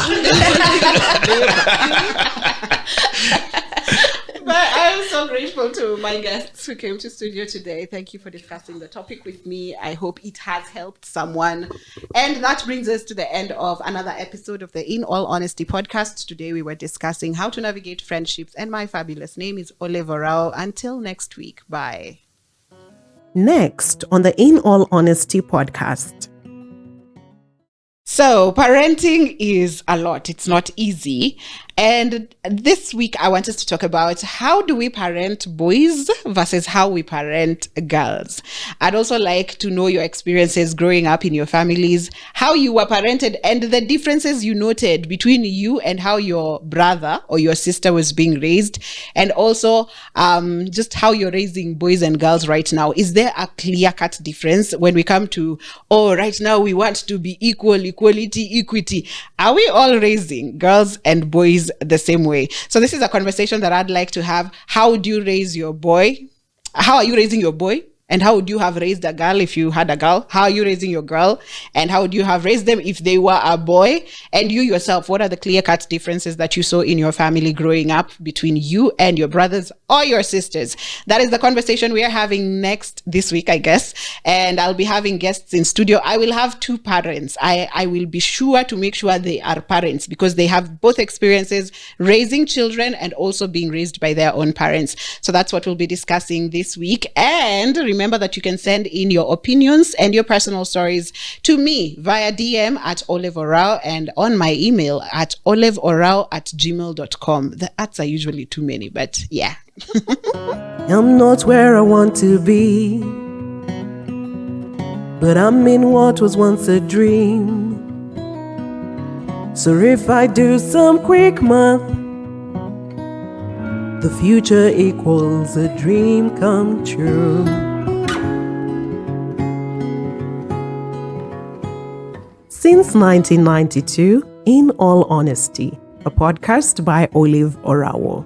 But I'm so grateful to my guests who came to studio today. Thank you for discussing the topic with me. I hope it has helped someone. And that brings us to the end of another episode of the In All Honesty podcast. Today we were discussing how to navigate friendships, and my fabulous name is OLAVEORAWO. Until next week, bye. Next on the In All Honesty podcast. So parenting is a lot. It's not easy. And this week, I want us to talk about how do we parent boys versus how we parent girls. I'd also like to know your experiences growing up in your families, how you were parented, and the differences you noted between you and how your brother or your sister was being raised. And also just how you're raising boys and girls right now. Is there a clear-cut difference when we come to, right now we want to be equal, equity? Are we all raising girls and boys the same way? So this is a conversation that I'd like to have. How would you raise your boy? How are you raising your boy? And how would you have raised a girl if you had a girl? How are you raising your girl? And how would you have raised them if they were a boy? And you yourself, what are the clear-cut differences that you saw in your family growing up between you and your brothers or your sisters? That is the conversation we are having next this week, I guess. And I'll be having guests in studio. I will have two parents. I will be sure to make sure they are parents because they have both experiences raising children and also being raised by their own parents. So that's what we'll be discussing this week. And remember that you can send in your opinions and your personal stories to me via DM at OLAVEORAWO and on my email at olaveorawo@gmail.com. The ads are usually too many, but yeah. I'm not where I want to be, but I'm in what was once a dream. So if I do some quick math, the future equals a dream come true. Since 1992, In All Honesty, a podcast by OLAVEORAWO.